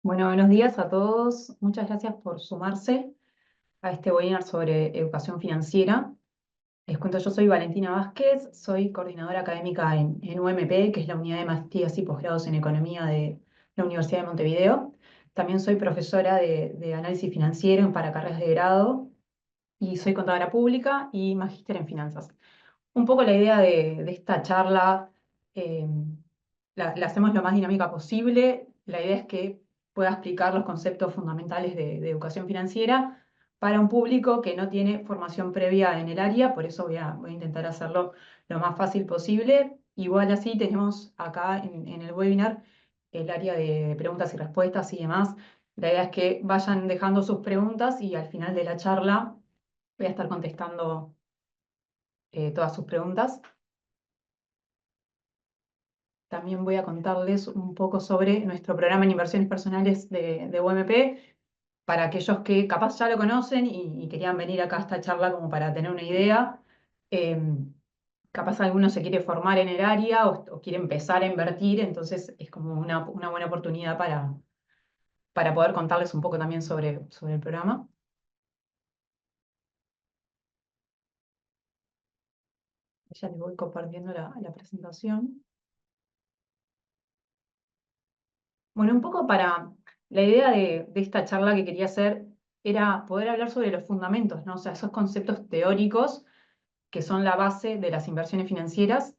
Bueno, buenos días a todos. Muchas gracias por sumarse a este webinar sobre educación financiera. Les cuento, yo soy Valentina Vázquez, soy coordinadora académica en UMP, que es la Unidad de Maestrías y Posgrados en Economía de la Universidad de Montevideo. También soy profesora de análisis financiero para carreras de grado y soy contadora pública y magíster en finanzas. Un poco la idea de esta charla, eh, la hacemos lo más dinámica posible. La idea es que pueda explicar los conceptos fundamentales de educación financiera para un público que no tiene formación previa en el área, por eso voy a intentar hacerlo lo más fácil posible. Igual así tenemos acá en el webinar el área de preguntas y respuestas y demás. La idea es que vayan dejando sus preguntas y al final de la charla voy a estar contestando todas sus preguntas. También voy a contarles un poco sobre nuestro programa en inversiones personales de UMP, para aquellos que capaz ya lo conocen y querían venir acá a esta charla como para tener una idea. Eh, Capaz alguno se quiere formar en el área o quiere empezar a invertir, entonces es como una buena oportunidad para poder contarles un poco también sobre el programa. Ya les voy compartiendo la presentación. Bueno, un poco para la idea de esta charla que quería hacer era poder hablar sobre los fundamentos, ¿no? O sea, esos conceptos teóricos que son la base de las inversiones financieras.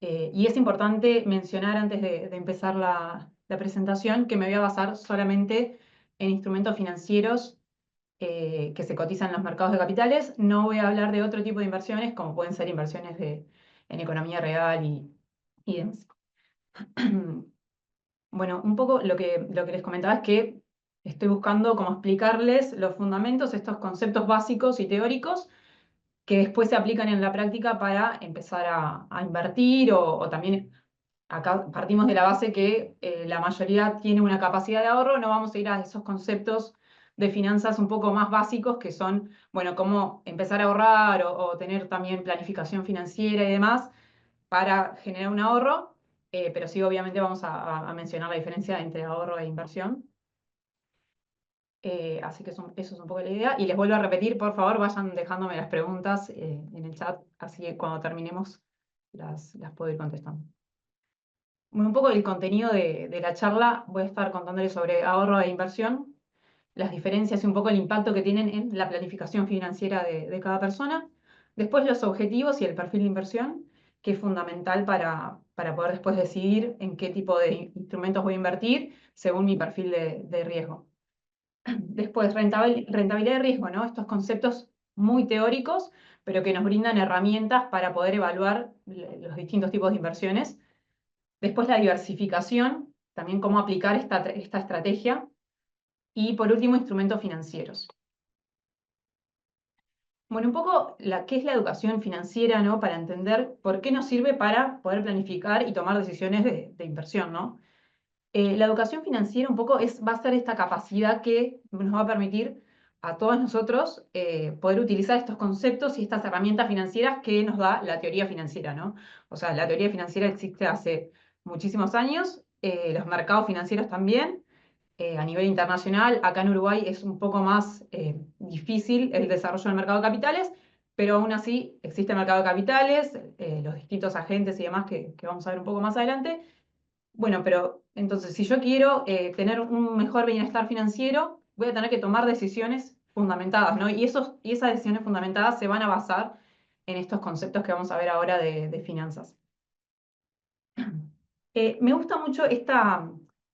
Y es importante mencionar antes de empezar la presentación que me voy a basar solamente en instrumentos financieros que se cotizan en los mercados de capitales. No voy a hablar de otro tipo de inversiones, como pueden ser inversiones en economía real y demás. Bueno, un poco lo que les comentaba es que estoy buscando cómo explicarles los fundamentos, estos conceptos básicos y teóricos que después se aplican en la práctica para empezar a invertir o también acá partimos de la base que la mayoría tiene una capacidad de ahorro, no vamos a ir a esos conceptos de finanzas un poco más básicos que son, bueno, cómo empezar a ahorrar o tener también planificación financiera y demás para generar un ahorro, pero sí obviamente vamos a mencionar la diferencia entre ahorro e inversión. Así que eso es un poco la idea. Y les vuelvo a repetir, por favor, vayan dejándome las preguntas en el chat, así que cuando terminemos las puedo ir contestando. Bueno, un poco el contenido de la charla, voy a estar contándoles sobre ahorro e inversión, las diferencias y un poco el impacto que tienen en la planificación financiera de cada persona. Después los objetivos y el perfil de inversión, que es fundamental para poder después decidir en qué tipo de instrumentos voy a invertir según mi perfil de riesgo. Después, rentabilidad de riesgo, ¿no? Estos conceptos muy teóricos, pero que nos brindan herramientas para poder evaluar los distintos tipos de inversiones. Después, la diversificación, también cómo aplicar esta estrategia. Y por último, instrumentos financieros. Bueno, un poco qué es la educación financiera, ¿no? Para entender por qué nos sirve para poder planificar y tomar decisiones de inversión, ¿no? La educación financiera un poco va a ser esta capacidad que nos va a permitir a todos nosotros poder utilizar estos conceptos y estas herramientas financieras que nos da la teoría financiera, ¿no? O sea, la teoría financiera existe hace muchísimos años, los mercados financieros también, a nivel internacional. Acá en Uruguay es un poco más difícil el desarrollo del mercado de capitales, pero aún así existe el mercado de capitales, los distintos agentes y demás que vamos a ver un poco más adelante. Bueno, pero entonces, si yo quiero tener un mejor bienestar financiero, voy a tener que tomar decisiones fundamentadas, ¿no? Y esas decisiones fundamentadas se van a basar en estos conceptos que vamos a ver ahora de finanzas. Me gusta mucho esta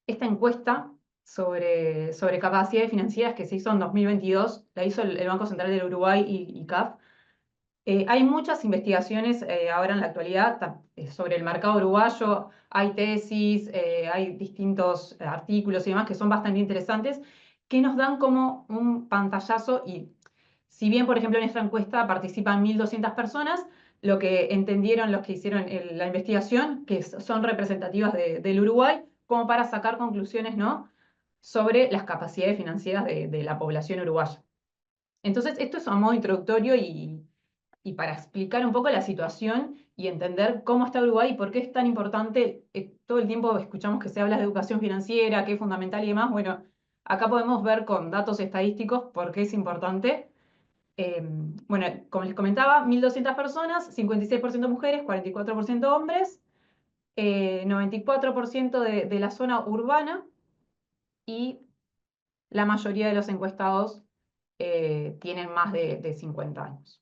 encuesta sobre capacidades financieras que se hizo en 2022, la hizo el Banco Central del Uruguay y CAF. Hay muchas investigaciones ahora en la actualidad sobre el mercado uruguayo, hay tesis, hay distintos artículos y demás que son bastante interesantes, que nos dan como un pantallazo y si bien, por ejemplo, en esta encuesta participan 1.200 personas, lo que entendieron los que hicieron la investigación, que son representativas del Uruguay, como para sacar conclusiones, ¿no? Sobre las capacidades financieras de la población uruguaya. Entonces, esto es a modo introductorio y para explicar un poco la situación y entender cómo está Uruguay y por qué es tan importante. Todo el tiempo escuchamos que se habla de educación financiera, que es fundamental y demás. Bueno, acá podemos ver con datos estadísticos por qué es importante. Bueno, como les comentaba, 1.200 personas, 56% mujeres, 44% hombres, 94% de la zona urbana y la mayoría de los encuestados tienen más de 50 años.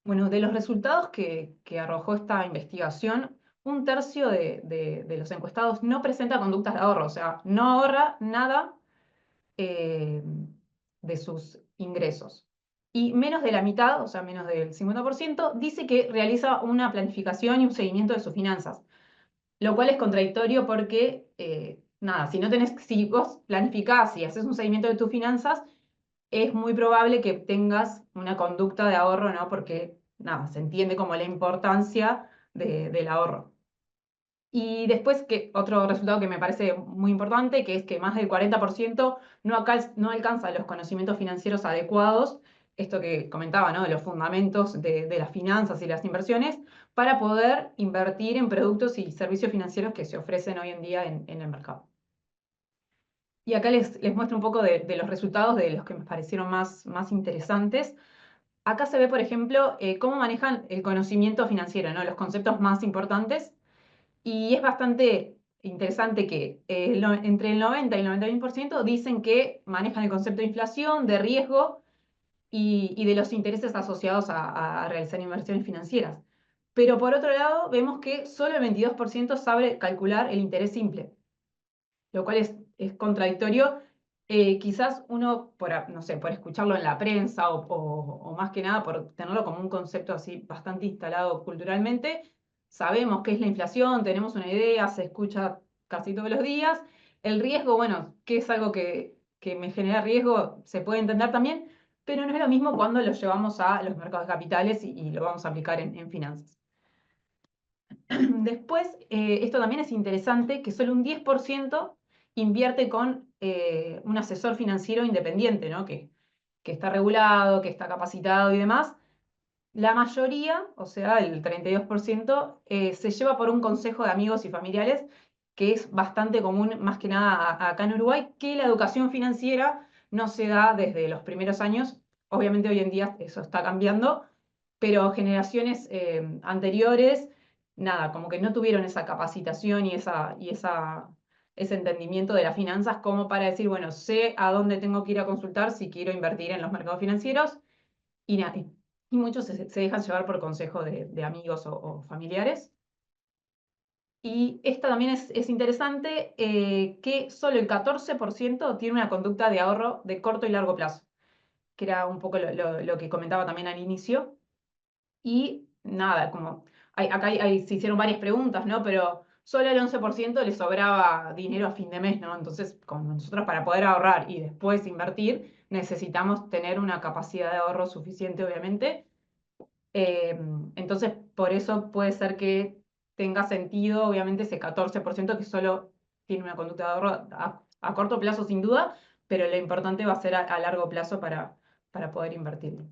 Bueno, de los resultados que arrojó esta investigación, un tercio de los encuestados no presenta conductas de ahorro, o sea, no ahorra nada eh, de sus ingresos. Y menos de la mitad, o sea, menos del 50%, dice que realiza una planificación y un seguimiento de sus finanzas, lo cual es contradictorio porque, nada, si vos planificás y haces un seguimiento de tus finanzas, es muy probable que tengas una conducta de ahorro, ¿no? Porque, nada, se entiende como la importancia del ahorro. Y después, otro resultado que me parece muy importante, que es que más del 40% no alcanza los conocimientos financieros adecuados, esto que comentaba, ¿no? De los fundamentos de las finanzas y las inversiones, para poder invertir en productos y servicios financieros que se ofrecen hoy en día en el mercado. Y acá les muestro un poco de los resultados de los que me parecieron más interesantes. Acá se ve, por ejemplo, cómo manejan el conocimiento financiero, ¿no? Los conceptos más importantes. Y es bastante interesante que entre el 90 y el 91% dicen que manejan el concepto de inflación, de riesgo y de los intereses asociados a realizar inversiones financieras. Pero por otro lado, vemos que solo el 22% sabe calcular el interés simple, lo cual es contradictorio. Quizás uno, no sé, por escucharlo en la prensa o más que nada por tenerlo como un concepto así bastante instalado culturalmente, sabemos qué es la inflación, tenemos una idea, se escucha casi todos los días. El riesgo, bueno, que es algo que me genera riesgo, se puede entender también, pero no es lo mismo cuando lo llevamos a los mercados de capitales y lo vamos a aplicar en finanzas. Después, esto también es interesante, que solo un 10% invierte con un asesor financiero independiente, ¿no? Que está regulado, que está capacitado y demás. La mayoría, o sea, el 32%, se lleva por un consejo de amigos y familiares, que es bastante común, más que nada acá en Uruguay, que la educación financiera no se da desde los primeros años. Obviamente hoy en día eso está cambiando, pero generaciones anteriores, nada, como que no tuvieron esa capacitación ese entendimiento de las finanzas como para decir, bueno, sé a dónde tengo que ir a consultar si quiero invertir en los mercados financieros y muchos se dejan llevar por consejo de amigos o familiares. Y esta también es interesante, que solo el 14% tiene una conducta de ahorro de corto y largo plazo, que era un poco lo que comentaba también al inicio. Y nada, como acá se hicieron varias preguntas, ¿no? Pero solo el 11% le sobraba dinero a fin de mes, ¿no? Entonces, como nosotros para poder ahorrar y después invertir, necesitamos tener una capacidad de ahorro suficiente, obviamente. Eh, entonces, por eso puede ser que tenga sentido, obviamente, ese 14% que solo tiene una conducta de ahorro a corto plazo, sin duda, pero lo importante va a ser a largo plazo para poder invertirlo.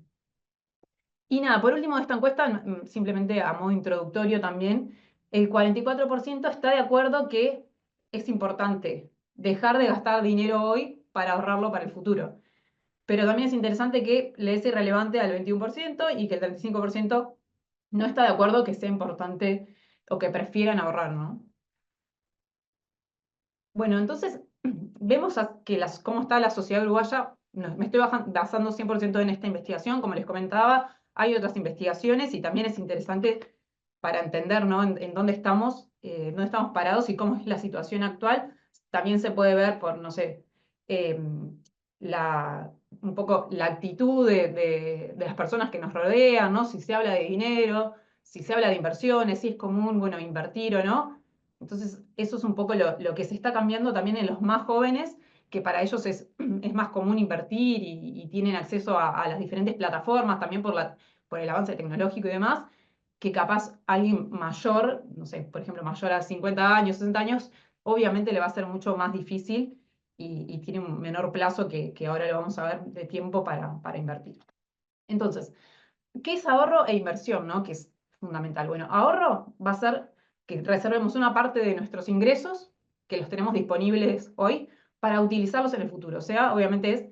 Y nada, por último de esta encuesta, simplemente a modo introductorio también, el 44% está de acuerdo que es importante dejar de gastar dinero hoy para ahorrarlo para el futuro. Pero también es interesante que le es irrelevante al 21% y que el 35% no está de acuerdo que sea importante o que prefieran ahorrar, ¿no? Bueno, entonces vemos cómo está la sociedad uruguaya. Me estoy basando 100% en esta investigación, como les comentaba. Hay otras investigaciones y también es interesante para entender, ¿no? en dónde estamos parados y cómo es la situación actual. También se puede ver por, no sé, em, un poco la actitud de las personas que nos rodean, ¿no? Si se habla de dinero, si se habla de inversiones, si es común, bueno, invertir o no. Entonces, eso es un poco lo que se está cambiando también en los más jóvenes, que para ellos es más común invertir y tienen acceso a las diferentes plataformas, también por el avance tecnológico y demás, que capaz alguien mayor, no sé, por ejemplo, mayor a 50 años, 60 años, obviamente le va a ser mucho más difícil y tiene un menor plazo que ahora lo vamos a ver de tiempo para invertir. Entonces, ¿Qué es ahorro e inversión, no? Que es fundamental. Bueno, ahorro va a ser que reservemos una parte de nuestros ingresos, que los tenemos disponibles hoy, para utilizarlos en el futuro. O sea, obviamente es,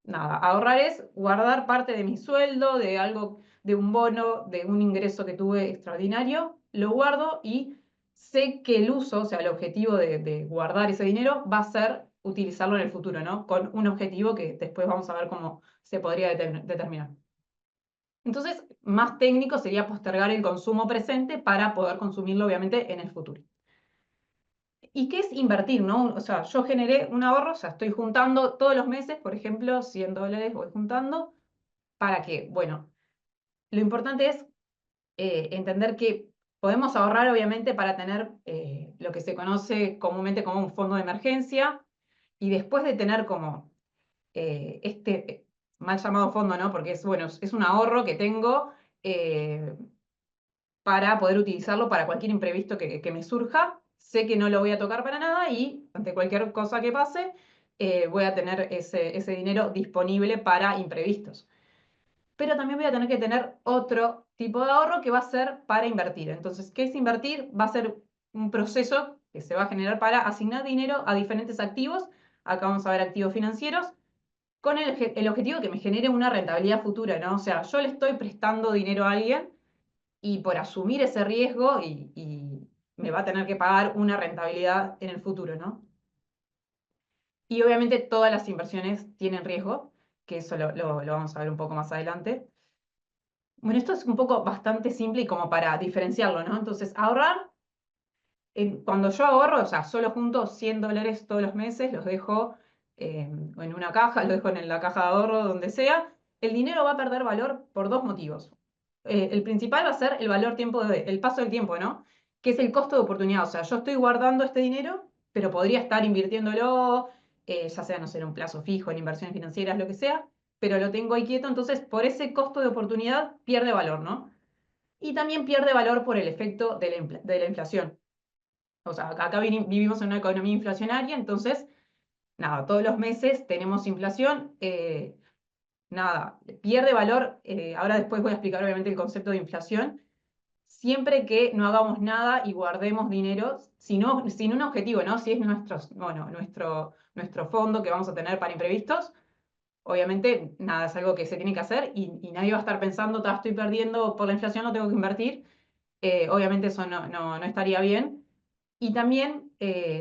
nada, ahorrar es guardar parte de mi sueldo, de algo, de un bono, de un ingreso que tuve extraordinario, lo guardo y sé que el uso, o sea, el objetivo de guardar ese dinero va a ser utilizarlo en el futuro, ¿no? Con un objetivo que después vamos a ver cómo se podría determinar. Entonces, más técnico sería postergar el consumo presente para poder consumirlo, obviamente, en el futuro. ¿Y qué es invertir, no? O sea, yo generé un ahorro, o sea, estoy juntando todos los meses, por ejemplo, $100 voy juntando. ¿Para qué? Bueno, lo importante es entender que podemos ahorrar, obviamente, para tener lo que se conoce comúnmente como un fondo de emergencia, y después de tener como este mal llamado fondo, ¿no? Porque es, bueno, es un ahorro que tengo eh, para poder utilizarlo para cualquier imprevisto que me surja. Sé que no lo voy a tocar para nada y ante cualquier cosa que pase, voy a tener ese dinero disponible para imprevistos. Pero también voy a tener que tener otro tipo de ahorro que va a ser para invertir. Entonces, ¿qué es invertir? Va a ser un proceso que se va a generar para asignar dinero a diferentes activos. Acá vamos a ver activos financieros, con el objetivo de que me genere una rentabilidad futura, ¿no? O sea, yo le estoy prestando dinero a alguien y por asumir ese riesgo y me va a tener que pagar una rentabilidad en el futuro, ¿no? Y obviamente todas las inversiones tienen riesgo, que eso lo vamos a ver un poco más adelante. Bueno, esto es un poco bastante simple y como para diferenciarlo, ¿no? Entonces, ahorrar, cuando yo ahorro, o sea, solo junto $100 todos los meses, los dejo en una caja, los dejo en la caja de ahorro, donde sea, el dinero va a perder valor por dos motivos. El principal va a ser el valor tiempo el paso del tiempo, ¿no? Que es el costo de oportunidad. O sea, yo estoy guardando este dinero, pero podría estar invirtiéndolo, ya sea, no sé, en un plazo fijo, en inversiones financieras, lo que sea, pero lo tengo ahí quieto, entonces por ese costo de oportunidad pierde valor, ¿no? Y también pierde valor por el efecto de la inflación. O sea, acá vivimos en una economía inflacionaria, entonces, nada, todos los meses tenemos inflación, nada, pierde valor. Ahora después voy a explicar obviamente el concepto de inflación. Siempre que no hagamos nada y guardemos dinero, sin un objetivo, ¿no? Si es bueno, nuestro fondo que vamos a tener para imprevistos, obviamente, nada, es algo que se tiene que hacer y nadie va a estar pensando, estoy perdiendo por la inflación, no tengo que invertir. Obviamente eso no estaría bien. Y también,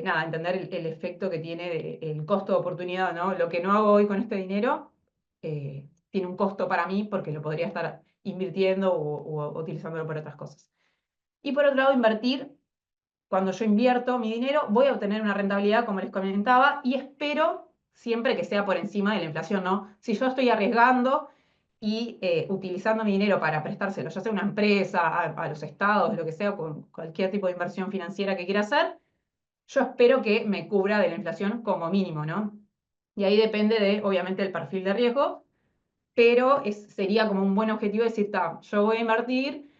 nada, entender el efecto que tiene el costo de oportunidad, ¿no? Lo que no hago hoy con este dinero tiene un costo para mí porque lo podría estar invirtiendo o utilizándolo por otras cosas. Y por otro lado, invertir. Cuando yo invierto mi dinero, voy a obtener una rentabilidad, como les comentaba, y espero siempre que sea por encima de la inflación, ¿no? Si yo estoy arriesgando y utilizando mi dinero para prestárselo, ya sea a una empresa, a los estados, lo que sea, con cualquier tipo de inversión financiera que quiera hacer, yo espero que me cubra de la inflación como mínimo, ¿no? Y ahí depende de, obviamente, el perfil de riesgo, pero sería como un buen objetivo decir, yo voy a invertir,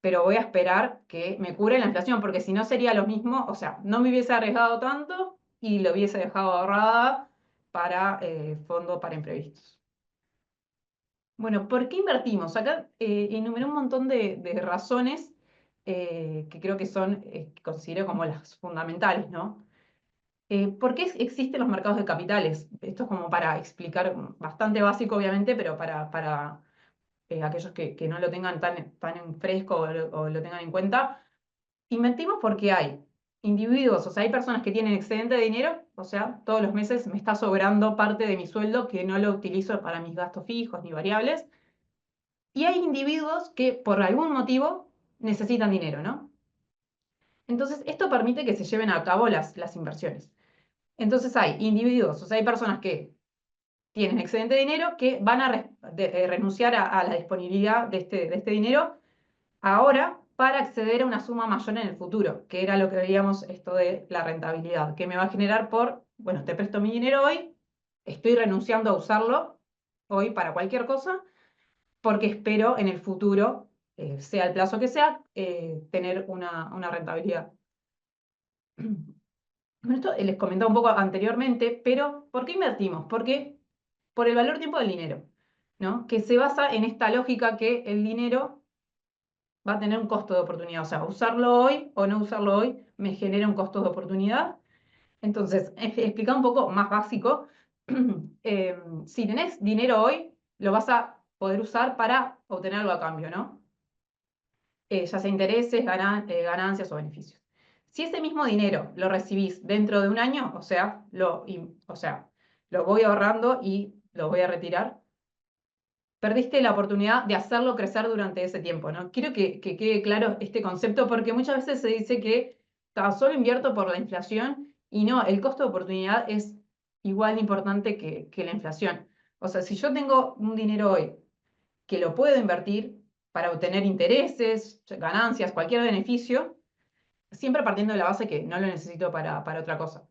pero voy a esperar que me cure la inflación, porque si no sería lo mismo, o sea, no me hubiese arriesgado tanto y lo hubiese dejado ahorrada para fondo para imprevistos. Bueno, ¿por qué invertimos? Acá enumeré un montón de razones que creo que son, que considero como las fundamentales, ¿no? ¿Por qué existen los mercados de capitales? Esto es como para explicar, bastante básico obviamente, pero para aquellos que no lo tengan tan en fresco o lo tengan en cuenta. Invertimos porque hay individuos, o sea, hay personas que tienen excedente de dinero, o sea, todos los meses me está sobrando parte de mi sueldo que no lo utilizo para mis gastos fijos ni variables, y hay individuos que por algún motivo necesitan dinero, ¿no? Entonces, esto permite que se lleven a cabo las inversiones. Entonces, hay individuos, o sea, hay personas que tienen excedente de dinero que van a renunciar a la disponibilidad de este dinero ahora para acceder a una suma mayor en el futuro, que era lo que veíamos esto de la rentabilidad, que me va a generar bueno, te presto mi dinero hoy, estoy renunciando a usarlo hoy para cualquier cosa, porque espero en el futuro, sea el plazo que sea, tener una rentabilidad. Bueno, esto les comentaba un poco anteriormente, pero ¿por qué invertimos? Porque por el valor tiempo del dinero. ¿no? Que se basa en esta lógica que el dinero va a tener un costo de oportunidad. O sea, usarlo hoy o no usarlo hoy me genera un costo de oportunidad. Entonces, explica un poco más básico. Si tenés dinero hoy, lo vas a poder usar para obtener algo a cambio, ¿no? Ya sea intereses, ganancias o beneficios. Si ese mismo dinero lo recibís dentro de un año, o sea, lo voy ahorrando y lo voy a retirar, perdiste la oportunidad de hacerlo crecer durante ese tiempo, ¿no? Quiero que quede claro este concepto porque muchas veces se dice que solo invierto por la inflación y no, el costo de oportunidad es igual de importante que la inflación. O sea, si yo tengo un dinero hoy que lo puedo invertir para obtener intereses, ganancias, cualquier beneficio, siempre partiendo de la base que no lo necesito para otra cosa.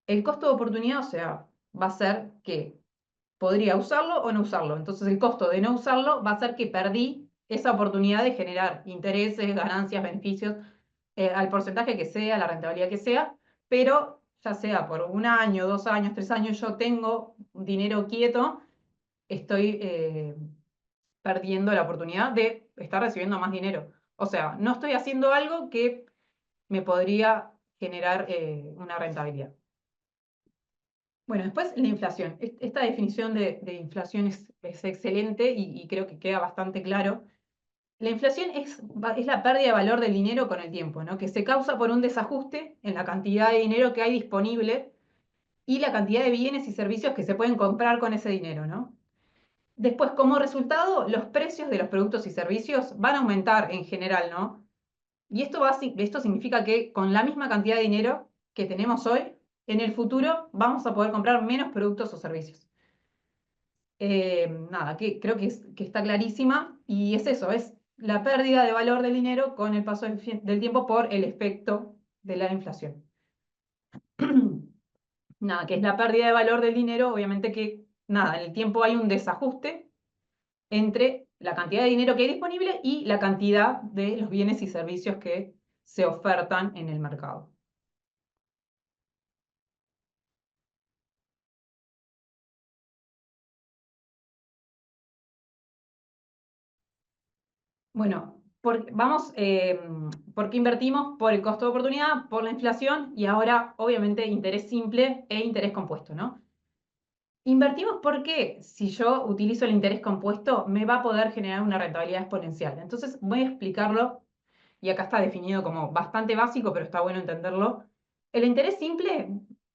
El costo de oportunidad, o sea, va a ser que podría usarlo o no usarlo. Entonces el costo de no usarlo va a ser que perdí esa oportunidad de generar intereses, ganancias, beneficios, al porcentaje que sea, la rentabilidad que sea, pero ya sea por un año, 2 años, 3 años, yo tengo dinero quieto, estoy perdiendo la oportunidad de estar recibiendo más dinero. O sea, no estoy haciendo algo que me podría generar una rentabilidad. Bueno, después la inflación. Esta definición de inflación es excelente y creo que queda bastante claro. La inflación es la pérdida de valor del dinero con el tiempo, ¿no? Que se causa por un desajuste en la cantidad de dinero que hay disponible y la cantidad de bienes y servicios que se pueden comprar con ese dinero, ¿no? Después, como resultado, los precios de los productos y servicios van a aumentar en general, ¿no? Y esto significa que con la misma cantidad de dinero que tenemos hoy, en el futuro vamos a poder comprar menos productos o servicios. Nada, que creo que está clarísima y es eso, es la pérdida de valor del dinero con el paso del tiempo por el efecto de la inflación. Nada, que es la pérdida de valor del dinero, obviamente que, nada, en el tiempo hay un desajuste entre la cantidad de dinero que hay disponible y la cantidad de los bienes y servicios que se ofertan en el mercado. Bueno, ¿por qué invertimos? Por el costo de oportunidad, por la inflación y ahora, obviamente, interés simple e interés compuesto, ¿no? Invertimos porque si yo utilizo el interés compuesto, me va a poder generar una rentabilidad exponencial. Entonces, voy a explicarlo, y acá está definido como bastante básico, pero está bueno entenderlo. El interés simple,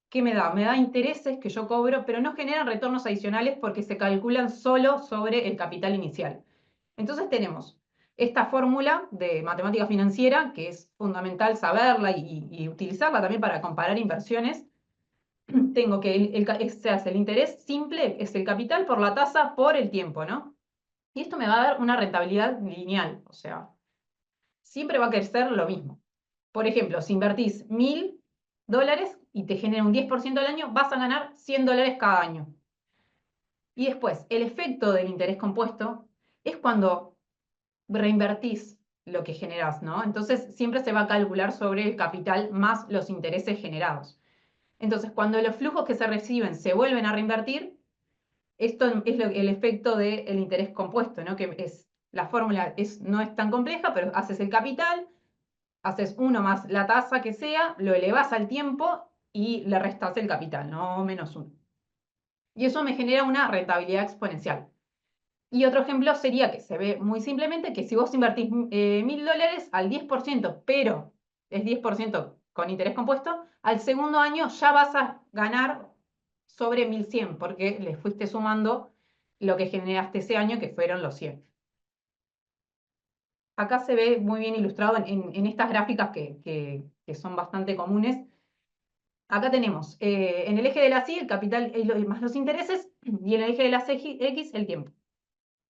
¿qué me da? Me da intereses que yo cobro, pero no generan retornos adicionales porque se calculan solo sobre el capital inicial. Entonces tenemos esta fórmula de matemática financiera, que es fundamental saberla y utilizarla también para comparar inversiones. Tengo que se hace el interés simple, es el capital por la tasa por el tiempo, ¿no? Y esto me va a dar una rentabilidad lineal, o sea, siempre va a crecer lo mismo. Por ejemplo, si invertís $1000 y te genera un 10% al año, vas a ganar $100 cada año. Y después, el efecto del interés compuesto es cuando reinvertís lo que generás, ¿no? Entonces, siempre se va a calcular sobre el capital más los intereses generados. Entonces, cuando los flujos que se reciben se vuelven a reinvertir, esto es el efecto del interés compuesto, ¿no? Que la fórmula no es tan compleja, pero haces el capital, haces uno más la tasa que sea, lo elevás al tiempo y le restás el capital, ¿no? Menos uno. Y eso me genera una rentabilidad exponencial. Y otro ejemplo sería que se ve muy simplemente que si vos invertís $1000 al 10%, pero es 10% con interés compuesto, al segundo año ya vas a ganar sobre 1100 porque le fuiste sumando lo que generaste ese año, que fueron los 100. Acá se ve muy bien ilustrado en estas gráficas que son bastante comunes. Acá tenemos en el eje de la Y el capital más los intereses y en el eje de la X el tiempo.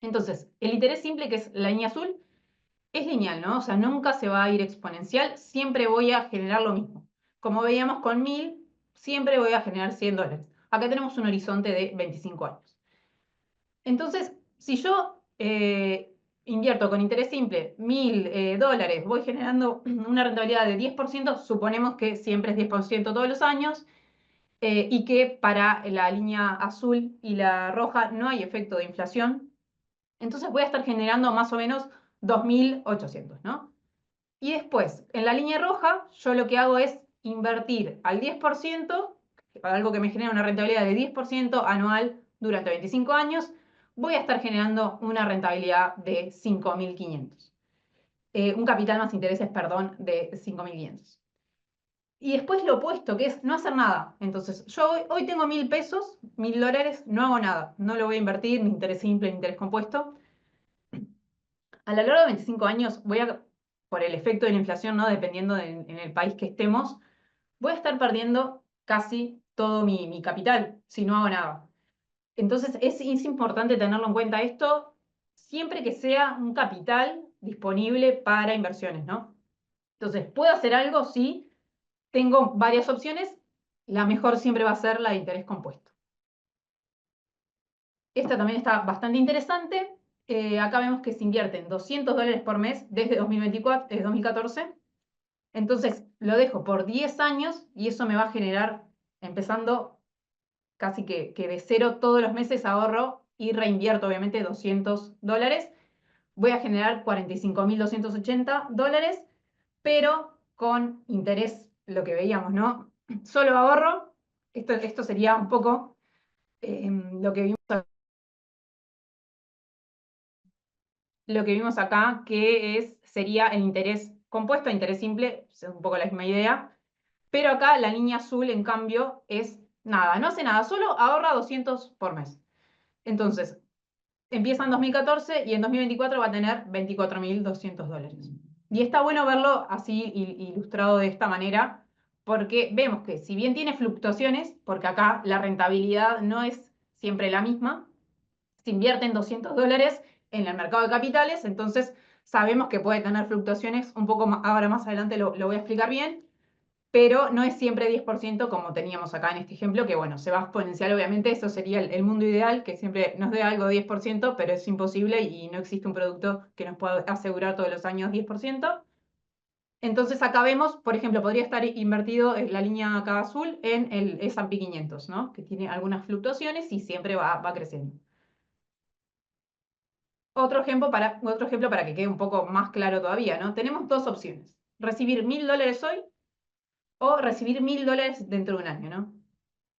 Entonces, el interés simple, que es la línea azul, es lineal, ¿no? O sea, nunca se va a ir exponencial, siempre voy a generar lo mismo. Como veíamos con 1000, siempre voy a generar $100. Acá tenemos un horizonte de 25 años. Entonces, si yo invierto con interés simple $1000, voy generando una rentabilidad de 10%, suponemos que siempre es 10% todos los años, y que para la línea azul y la roja no hay efecto de inflación. Entonces voy a estar generando más o menos 2.800, ¿no? Y después, en la línea roja, yo lo que hago es invertir al 10%, algo que me genera una rentabilidad de 10% anual durante 25 años, voy a estar generando una rentabilidad de 5.500. Un capital más intereses, perdón, de 5.500. Y después lo opuesto, que es no hacer nada. Entonces, yo hoy tengo 1.000 pesos, $1.000, no hago nada. No lo voy a invertir, ni interés simple, ni interés compuesto. A lo largo de 25 años, por el efecto de la inflación, ¿no? Dependiendo en el país que estemos, voy a estar perdiendo casi todo mi capital si no hago nada. Entonces, es importante tenerlo en cuenta esto siempre que sea un capital disponible para inversiones, ¿no? Entonces, ¿puedo hacer algo? Sí. Tengo varias opciones. La mejor siempre va a ser la de interés compuesto. Esta también está bastante interesante. Acá vemos que se invierten $200 por mes desde 2014. Entonces, lo dejo por 10 años y eso me va a generar, empezando casi que de cero todos los meses ahorro y reinvierto, obviamente, $200. Voy a generar $45.280, pero con interés, lo que veíamos, ¿no? Solo ahorro. Esto sería un poco lo que vimos acá, sería el interés compuesto, interés simple, es un poco la misma idea, pero acá la línea azul, en cambio, es nada, no hace nada, solo ahorra 200 por mes. Entonces, empieza en 2014 y en 2024 va a tener $24.200. Y está bueno verlo así ilustrado de esta manera, porque vemos que si bien tiene fluctuaciones, porque acá la rentabilidad no es siempre la misma, se invierten $200 en el mercado de capitales, entonces sabemos que puede tener fluctuaciones un poco más, ahora más adelante lo voy a explicar bien, pero no es siempre 10% como teníamos acá en este ejemplo, que bueno, se va a exponenciar obviamente, eso sería el mundo ideal, que siempre nos dé algo 10%, pero es imposible y no existe un producto que nos pueda asegurar todos los años 10%. Entonces acá vemos, por ejemplo, podría estar invertido en la línea acá azul en el S&P 500, ¿no? Que tiene algunas fluctuaciones y siempre va creciendo. Otro ejemplo para que quede un poco más claro todavía, ¿no? Tenemos dos opciones. Recibir $1.000 hoy o recibir $1.000 dentro de un año, ¿no?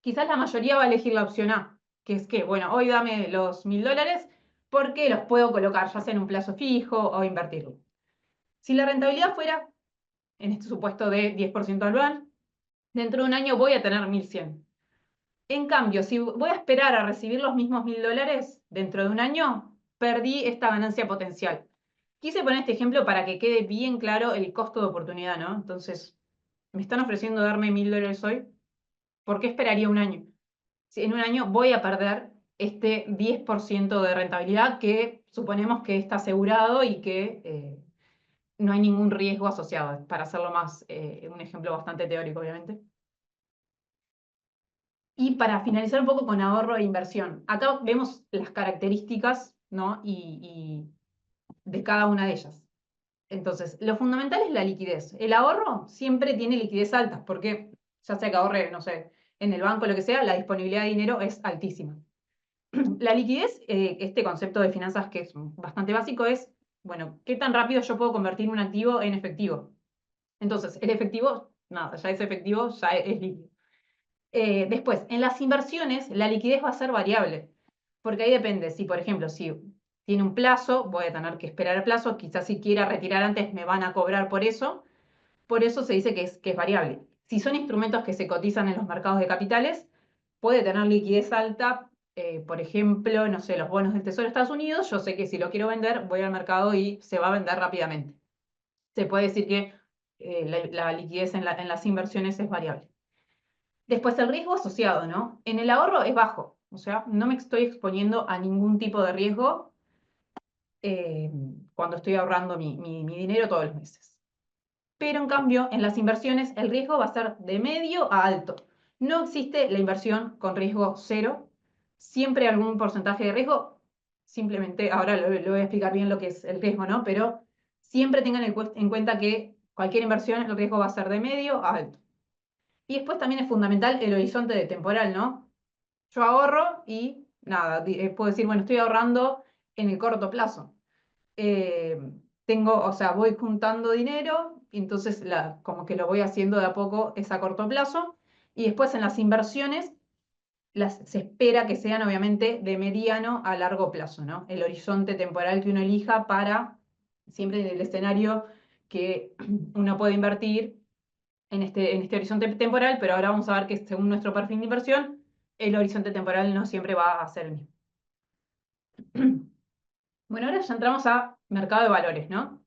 Quizás la mayoría va a elegir la opción A, que es que, bueno, hoy dame los $1.000 porque los puedo colocar ya sea en un plazo fijo o invertirlo. Si la rentabilidad fuera, en este supuesto de 10% anual, dentro de un año voy a tener 1.100. En cambio, si voy a esperar a recibir los mismos $1.000 dentro de un año, perdí esta ganancia potencial. Quise poner este ejemplo para que quede bien claro el costo de oportunidad, ¿no? Entonces, me están ofreciendo darme $1.000 hoy, ¿por qué esperaría un año? Si en un año voy a perder este 10% de rentabilidad que suponemos que está asegurado y que no hay ningún riesgo asociado, para hacerlo más, un ejemplo bastante teórico, obviamente. Y para finalizar un poco con ahorro e inversión, acá vemos las características, ¿no? y de cada una de ellas. Entonces, lo fundamental es la liquidez. El ahorro siempre tiene liquidez alta, porque ya sea que ahorre, no sé, en el banco, lo que sea, la disponibilidad de dinero es altísima. La liquidez, este concepto de finanzas que es bastante básico, es, bueno, ¿qué tan rápido yo puedo convertir un activo en efectivo? Entonces, el efectivo, nada, ya es efectivo, ya es líquido. Después, en las inversiones, la liquidez va a ser variable, porque ahí depende, si por ejemplo, si tiene un plazo, voy a tener que esperar el plazo, quizás si quiera retirar antes me van a cobrar por eso se dice que es variable. Si son instrumentos que se cotizan en los mercados de capitales, puede tener liquidez alta, por ejemplo, no sé, los bonos del Tesoro de Estados Unidos, yo sé que si lo quiero vender, voy al mercado y se va a vender rápidamente. Se puede decir que la liquidez en las inversiones es variable. Después el riesgo asociado, ¿no? En el ahorro es bajo, o sea, no me estoy exponiendo a ningún tipo de riesgo eh, cuando estoy ahorrando mi dinero todos los meses. Pero en cambio, en las inversiones el riesgo va a ser de medio a alto. No existe la inversión con riesgo cero, siempre hay algún porcentaje de riesgo. Simplemente, ahora lo voy a explicar bien lo que es el riesgo, ¿no? Pero siempre tengan en cuenta que cualquier inversión el riesgo va a ser de medio a alto. Y después también es fundamental el horizonte de temporal, ¿no? Yo ahorro y nada, puedo decir, bueno, estoy ahorrando en el corto plazo. Eh, o sea, voy juntando dinero, y entonces como que lo voy haciendo de a poco, es a corto plazo. Y después en las inversiones se espera que sean obviamente de mediano a largo plazo, ¿no? El horizonte temporal que uno elija para, siempre en el escenario que uno puede invertir en este horizonte temporal, pero ahora vamos a ver que según nuestro perfil de inversión, el horizonte temporal no siempre va a ser el mismo. Bueno, ahora ya entramos a mercado de valores, ¿no?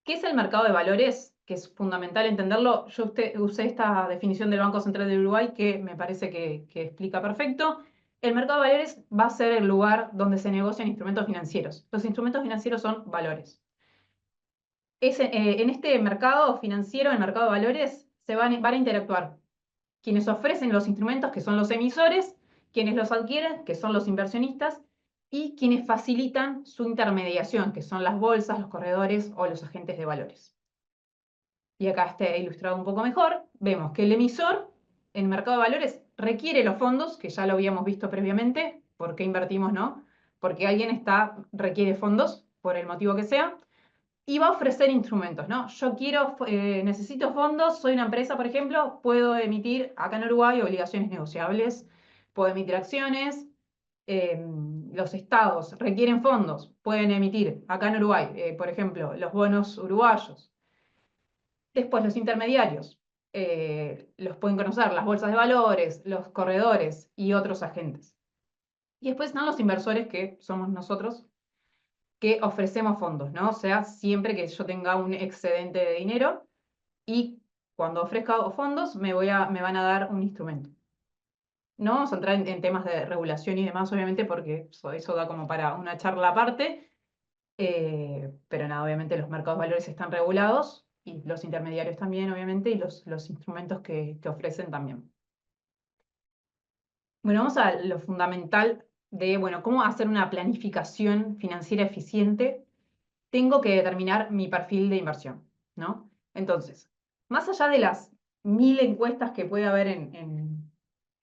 ¿Qué es el mercado de valores? Que es fundamental entenderlo. Yo usé esta definición del Banco Central de Uruguay que me parece que explica perfecto. El mercado de valores va a ser el lugar donde se negocian instrumentos financieros. Los instrumentos financieros son valores. En este mercado financiero, en el mercado de valores, van a interactuar quienes ofrecen los instrumentos, que son los emisores, quienes los adquieren, que son los inversionistas, y quienes facilitan su intermediación, que son las bolsas, los corredores o los agentes de valores. Y acá está ilustrado un poco mejor, vemos que el emisor en el mercado de valores requiere los fondos, que ya lo habíamos visto previamente. ¿Por qué invertimos, no? Porque alguien requiere fondos, por el motivo que sea, y va a ofrecer instrumentos, ¿no? Necesito fondos, soy una empresa, por ejemplo, puedo emitir acá en Uruguay obligaciones negociables, puedo emitir acciones, los estados requieren fondos, pueden emitir acá en Uruguay, por ejemplo, los bonos uruguayos. Después los intermediarios, los pueden conocer las bolsas de valores, los corredores y otros agentes. Y después están los inversores, que somos nosotros, que ofrecemos fondos, ¿no? O sea, siempre que yo tenga un excedente de dinero y cuando ofrezca fondos me van a dar un instrumento. No vamos a entrar en temas de regulación y demás, obviamente, porque eso da como para una charla aparte, pero nada, obviamente los mercados de valores están regulados y los intermediarios también, obviamente, y los instrumentos que ofrecen también. Bueno, vamos a lo fundamental de, bueno, cómo hacer una planificación financiera eficiente. Tengo que determinar mi perfil de inversión, ¿no? Entonces, más allá de las 1000 encuestas que puede haber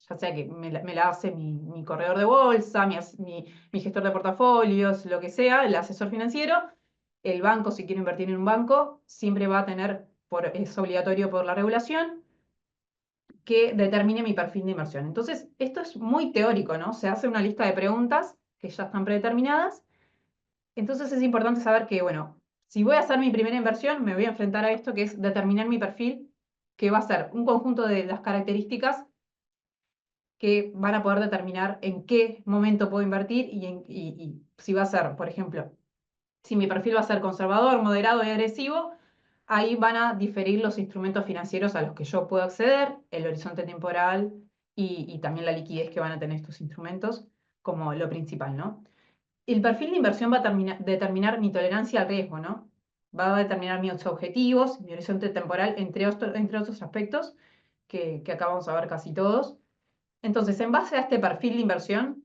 ya sea que me la hace mi corredor de bolsa, mi gestor de portafolios, lo que sea, el asesor financiero, el banco, si quiero invertir en un banco, siempre va a tener, es obligatorio por la regulación, que determine mi perfil de inversión. Entonces, esto es muy teórico, ¿no? Se hace una lista de preguntas que ya están predeterminadas. Entonces es importante saber que, bueno, si voy a hacer mi primera inversión, me voy a enfrentar a esto que es determinar mi perfil, que va a ser un conjunto de las características que van a poder determinar en qué momento puedo invertir y si va a ser, por ejemplo, si mi perfil va a ser conservador, moderado y agresivo, ahí van a diferir los instrumentos financieros a los que yo puedo acceder, el horizonte temporal y también la liquidez que van a tener estos instrumentos como lo principal, ¿no? El perfil de inversión va a determinar mi tolerancia al riesgo, ¿no? Va a determinar mis objetivos, mi horizonte temporal, entre otros aspectos que acá vamos a ver casi todos. Entonces, en base a este perfil de inversión,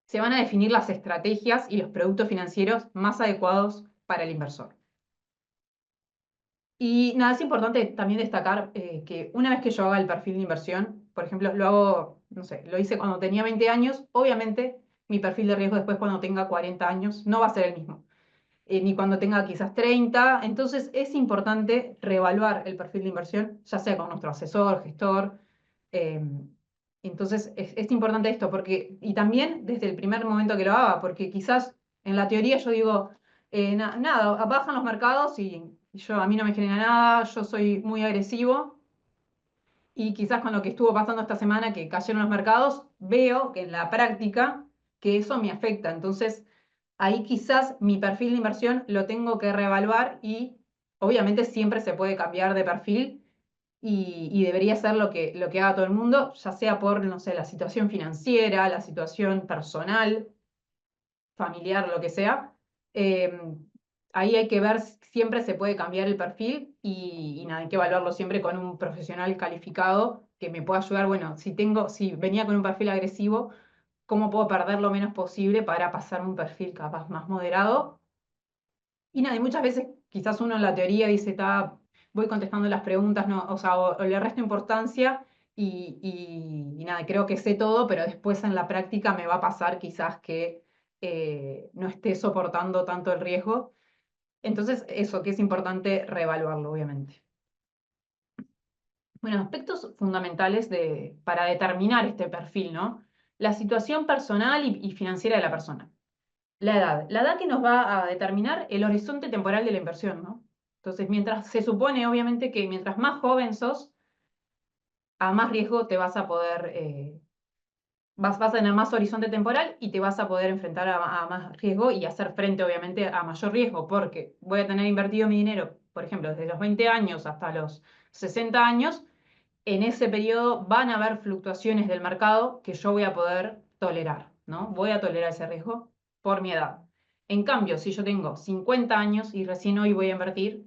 se van a definir las estrategias y los productos financieros más adecuados para el inversor. Y nada, es importante también destacar que una vez que yo haga el perfil de inversión, por ejemplo, lo hago, no sé, lo hice cuando tenía 20 años, obviamente mi perfil de riesgo después cuando tenga 40 años no va a ser el mismo, ni cuando tenga quizás 30. Entonces es importante reevaluar el perfil de inversión, ya sea con nuestro asesor, gestor. eh, entonces es importante esto, y también desde el primer momento que lo haga, porque quizás en la teoría yo digo, nada, bajan los mercados y a mí no me genera nada, yo soy muy agresivo, y quizás con lo que estuvo pasando esta semana, que cayeron los mercados, veo que en la práctica que eso me afecta. Entonces, ahí quizás mi perfil de inversión lo tengo que reevaluar y obviamente siempre se puede cambiar de perfil y debería ser lo que haga todo el mundo, ya sea por, no sé, la situación financiera, la situación personal, familiar, lo que sea. Eh, Ahí hay que ver, siempre se puede cambiar el perfil y nada, hay que evaluarlo siempre con un profesional calificado que me pueda ayudar. Bueno, si venía con un perfil agresivo, ¿cómo puedo perder lo menos posible para pasarme un perfil capaz más moderado? Y nada, y muchas veces quizás uno en la teoría dice, voy contestando las preguntas, no, o sea, o le resto importancia y nada, creo que sé todo, pero después en la práctica me va a pasar quizás que no esté soportando tanto el riesgo. Entonces, eso, que es importante reevaluarlo, obviamente. Bueno, aspectos fundamentales para determinar este perfil, ¿no? La situación personal y financiera de la persona. La edad. La edad que nos va a determinar el horizonte temporal de la inversión, ¿no? Entonces, mientras se supone, obviamente, que mientras más joven sos, a más riesgo te vas a poder, vas a tener más horizonte temporal y te vas a poder enfrentar a más riesgo y hacer frente, obviamente, a mayor riesgo, porque voy a tener invertido mi dinero, por ejemplo, desde los 20 años hasta los 60 años. En ese periodo van a haber fluctuaciones del mercado que yo voy a poder tolerar, ¿no? Voy a tolerar ese riesgo por mi edad. En cambio, si yo tengo 50 años y recién hoy voy a invertir,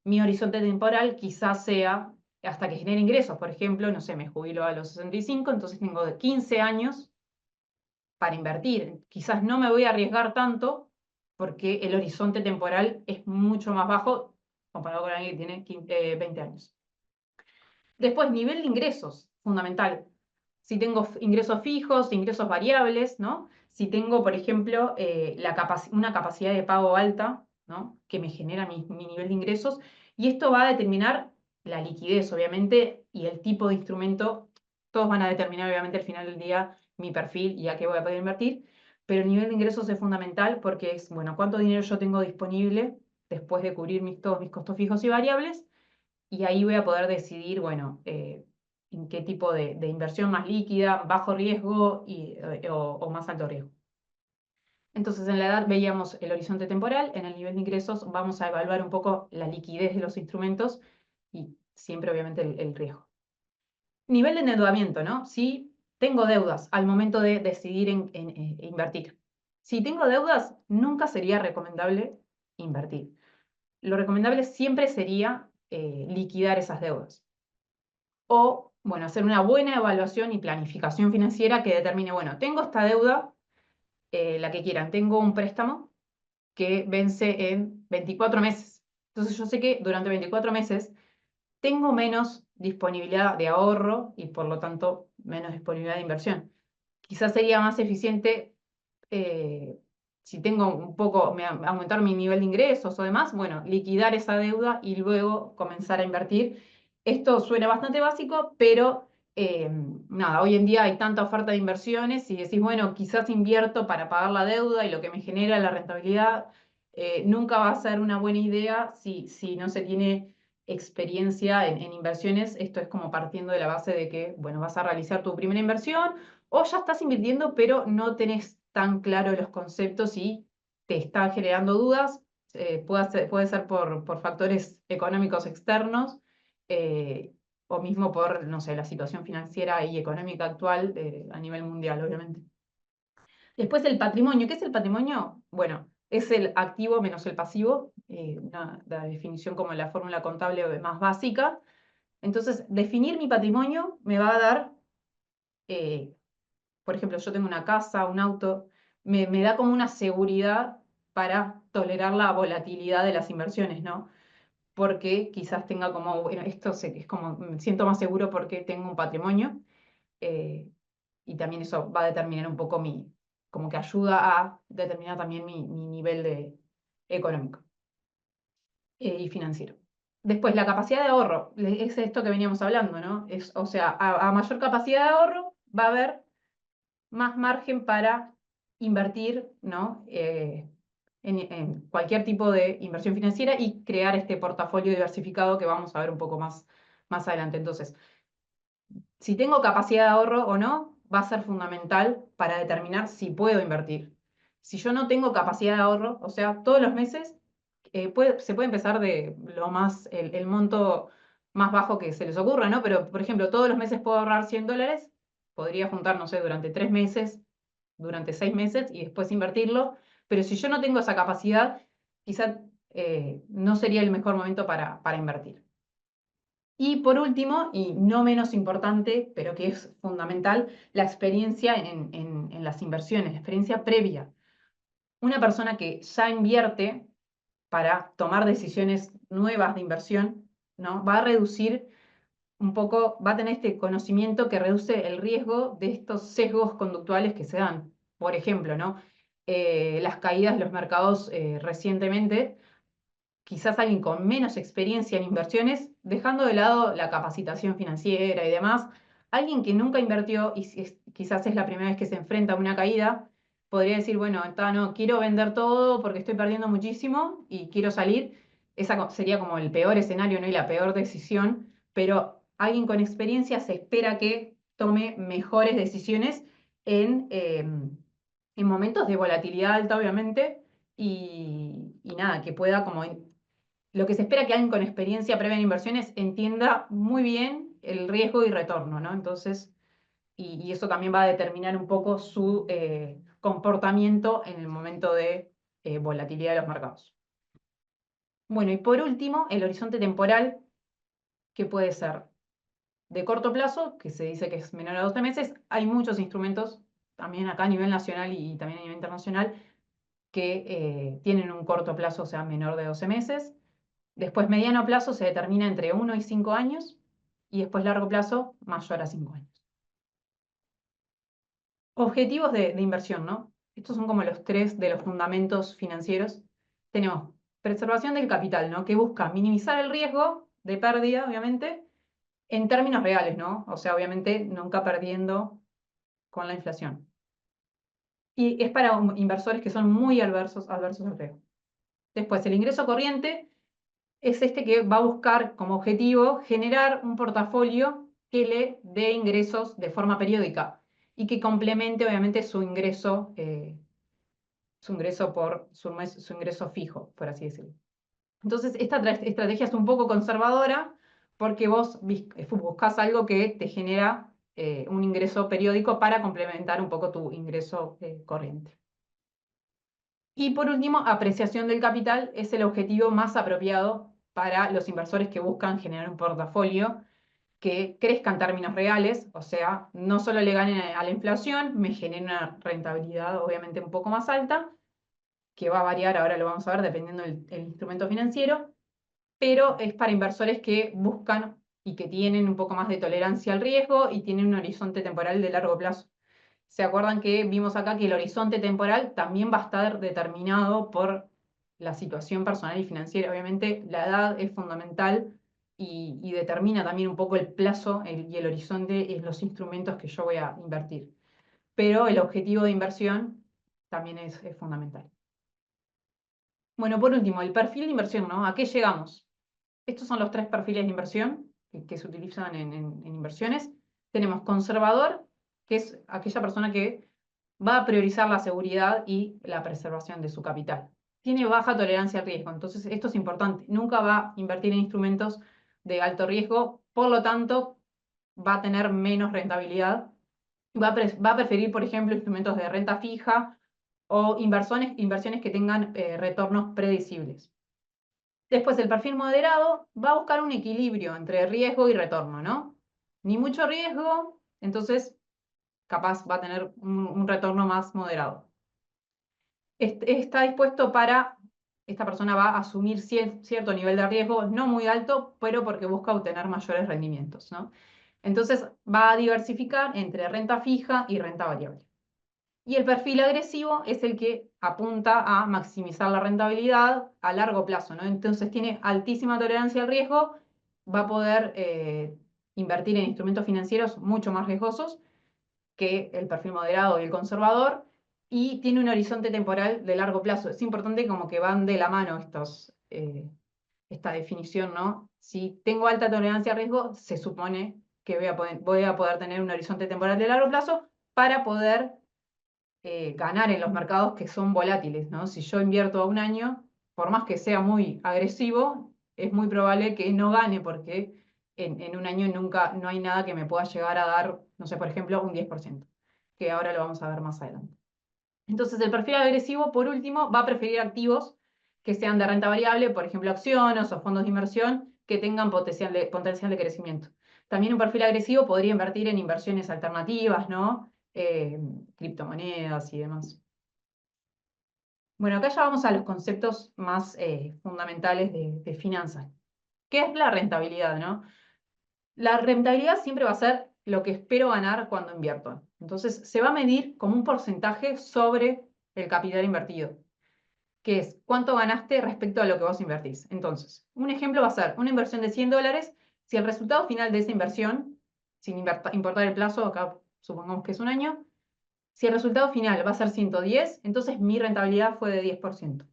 mi horizonte temporal quizás sea hasta que genere ingresos. Por ejemplo, no sé, me jubilo a los 65, entonces tengo de 15 años para invertir. Quizás no me voy a arriesgar tanto porque el horizonte temporal es mucho más bajo comparado con alguien que tiene 20 años. Después, nivel de ingresos, fundamental. Si tengo ingresos fijos, ingresos variables, ¿no? Si tengo, por ejemplo, una capacidad de pago alta, ¿no? Que me genera mi nivel de ingresos. Y esto va a determinar la liquidez, obviamente, y el tipo de instrumento. Todos van a determinar, obviamente, al final del día mi perfil y a qué voy a poder invertir. Pero el nivel de ingresos es fundamental porque es, bueno, cuánto dinero yo tengo disponible después de cubrir todos mis costos fijos y variables y ahí voy a poder decidir, bueno, en qué tipo de inversión más líquida, bajo riesgo o más alto riesgo. Entonces, en la edad veíamos el horizonte temporal, en el nivel de ingresos vamos a evaluar un poco la liquidez de los instrumentos y siempre, obviamente, el riesgo. Nivel de endeudamiento, ¿no? Si tengo deudas al momento de decidir en invertir. Si tengo deudas, nunca sería recomendable invertir. Lo recomendable siempre sería liquidar esas deudas. O, bueno, hacer una buena evaluación y planificación financiera que determine, bueno, tengo esta deuda, la que quieran, tengo un préstamo que vence en 24 meses. Entonces yo sé que durante 24 meses tengo menos disponibilidad de ahorro y por lo tanto menos disponibilidad de inversión. Quizás sería más eficiente eh, si tengo un poco, aumentar mi nivel de ingresos o demás, bueno, liquidar esa deuda y luego comenzar a invertir. Esto suena bastante básico, pero nada, hoy en día hay tanta oferta de inversiones y decís, bueno, quizás invierto para pagar la deuda y lo que me genera la rentabilidad, nunca va a ser una buena idea si no se tiene experiencia en inversiones. Esto es como partiendo de la base de que, bueno, vas a realizar tu primera inversión o ya estás invirtiendo, pero no tenés tan claro los conceptos y te está generando dudas. Puede ser por factores económicos externos eh, o mismo por, no sé, la situación financiera y económica actual a nivel mundial, obviamente. Después el patrimonio. ¿Qué es el patrimonio? Bueno, es el activo menos el pasivo, la definición como la fórmula contable más básica. Entonces, definir mi patrimonio me va a dar eh, por ejemplo, yo tengo una casa, un auto, me da como una seguridad para tolerar la volatilidad de las inversiones, ¿no? Porque quizás tenga como, bueno, es como, me siento más seguro porque tengo un patrimonio eh, y también eso va a determinar un poco como que ayuda a determinar también mi nivel económico y financiero. Después, la capacidad de ahorro, es esto que veníamos hablando, ¿no? O sea, a mayor capacidad de ahorro va a haber más margen para invertir, ¿no? En cualquier tipo de inversión financiera y crear este portafolio diversificado que vamos a ver un poco más adelante. Entonces, si tengo capacidad de ahorro o no, va a ser fundamental para determinar si puedo invertir. Si yo no tengo capacidad de ahorro, o sea, todos los meses se puede empezar de el monto más bajo que se les ocurra, ¿no? Pero, por ejemplo, todos los meses puedo ahorrar $100, podría juntar, no sé, durante 3 meses, durante 6 meses y después invertirlo. Pero si yo no tengo esa capacidad, quizá no sería el mejor momento para invertir. Y por último, y no menos importante, pero que es fundamental, la experiencia en las inversiones, la experiencia previa. Una persona que ya invierte para tomar decisiones nuevas de inversión, ¿no? Va a reducir un poco, va a tener este conocimiento que reduce el riesgo de estos sesgos conductuales que se dan. Por ejemplo, ¿no? Las caídas de los mercados recientemente, quizás alguien con menos experiencia en inversiones, dejando de lado la capacitación financiera y demás, alguien que nunca invirtió y quizás es la primera vez que se enfrenta a una caída, podría decir, bueno, no, quiero vender todo porque estoy perdiendo muchísimo y quiero salir. Esa sería como el peor escenario, ¿no? Y la peor decisión, pero alguien con experiencia se espera que tome mejores decisiones en momentos de volatilidad alta, obviamente, y nada, que pueda como lo que se espera que alguien con experiencia previa en inversiones entienda muy bien el riesgo y retorno, ¿no? Entonces, y eso también va a determinar un poco su comportamiento en el momento de volatilidad de los mercados. Bueno, y por último, el horizonte temporal, que puede ser de corto plazo, que se dice que es menor a 12 meses. Hay muchos instrumentos, también acá a nivel nacional y también a nivel internacional, que tienen un corto plazo, o sea, menor de 12 meses. Después, mediano plazo se determina entre 1 y 5 años y después largo plazo mayor a 5 años. Objetivos de inversión, ¿no? Estos son como los tres de los fundamentos financieros. Tenemos preservación del capital, ¿no? Que busca minimizar el riesgo de pérdida, obviamente, en términos reales, ¿no? O sea, obviamente nunca perdiendo con la inflación. Y es para inversores que son muy adversos al riesgo. Después, el ingreso corriente es este que va a buscar como objetivo generar un portafolio que le dé ingresos de forma periódica y que complemente obviamente su ingreso fijo, por así decirlo. Entonces, esta estrategia es un poco conservadora porque vos buscás algo que te genera un ingreso periódico para complementar un poco tu ingreso corriente. Y por último, apreciación del capital es el objetivo más apropiado para los inversores que buscan generar un portafolio que crezca en términos reales, o sea, no solo le ganen a la inflación, me genere una rentabilidad obviamente un poco más alta, que va a variar, ahora lo vamos a ver dependiendo del instrumento financiero, pero es para inversores que buscan y que tienen un poco más de tolerancia al riesgo y tienen un horizonte temporal de largo plazo. ¿Se acuerdan que vimos acá que el horizonte temporal también va a estar determinado por la situación personal y financiera? Obviamente la edad es fundamental y determina también un poco el plazo y el horizonte en los instrumentos que yo voy a invertir. Pero el objetivo de inversión también es fundamental. Bueno, por último, el perfil de inversión, ¿no? ¿A qué llegamos? Estos son los tres perfiles de inversión que se utilizan en inversiones. Tenemos conservador, que es aquella persona que va a priorizar la seguridad y la preservación de su capital. Tiene baja tolerancia al riesgo, entonces esto es importante. Nunca va a invertir en instrumentos de alto riesgo, por lo tanto va a tener menos rentabilidad. Va a preferir, por ejemplo, instrumentos de renta fija o inversiones que tengan retornos predecibles. Después, el perfil moderado va a buscar un equilibrio entre riesgo y retorno, ¿no? Ni mucho riesgo, entonces capaz va a tener un retorno más moderado. Está dispuesto esta persona va a asumir cierto nivel de riesgo, no muy alto, pero porque busca obtener mayores rendimientos, ¿no? Entonces va a diversificar entre renta fija y renta variable. Y el perfil agresivo es el que apunta a maximizar la rentabilidad a largo plazo, ¿no? Entonces tiene altísima tolerancia al riesgo, va a poder invertir en instrumentos financieros mucho más riesgosos que el perfil moderado y el conservador, y tiene un horizonte temporal de largo plazo. Es importante como que van de la mano esta definición, ¿no? Si tengo alta tolerancia al riesgo, se supone que voy a poder tener un horizonte temporal de largo plazo para poder ganar en los mercados que son volátiles, ¿no? Si yo invierto a un año, por más que sea muy agresivo, es muy probable que no gane porque en un año nunca, no hay nada que me pueda llegar a dar, no sé, por ejemplo, un 10%, que ahora lo vamos a ver más adelante. Entonces, el perfil agresivo, por último, va a preferir activos que sean de renta variable, por ejemplo, acciones o fondos de inversión que tengan potencial de crecimiento. También un perfil agresivo podría invertir en inversiones alternativas, ¿no? Criptomonedas y demás. Bueno, acá ya vamos a los conceptos más fundamentales de finanzas. ¿Qué es la rentabilidad, no? La rentabilidad siempre va a ser lo que espero ganar cuando invierto. Entonces, se va a medir como un porcentaje sobre el capital invertido, que es cuánto ganaste respecto a lo que vos invertís. Entonces, un ejemplo va a ser una inversión de $100. Si el resultado final de esa inversión, sin importar el plazo, acá supongamos que es un año, si el resultado final va a ser 110, entonces mi rentabilidad fue de 10%.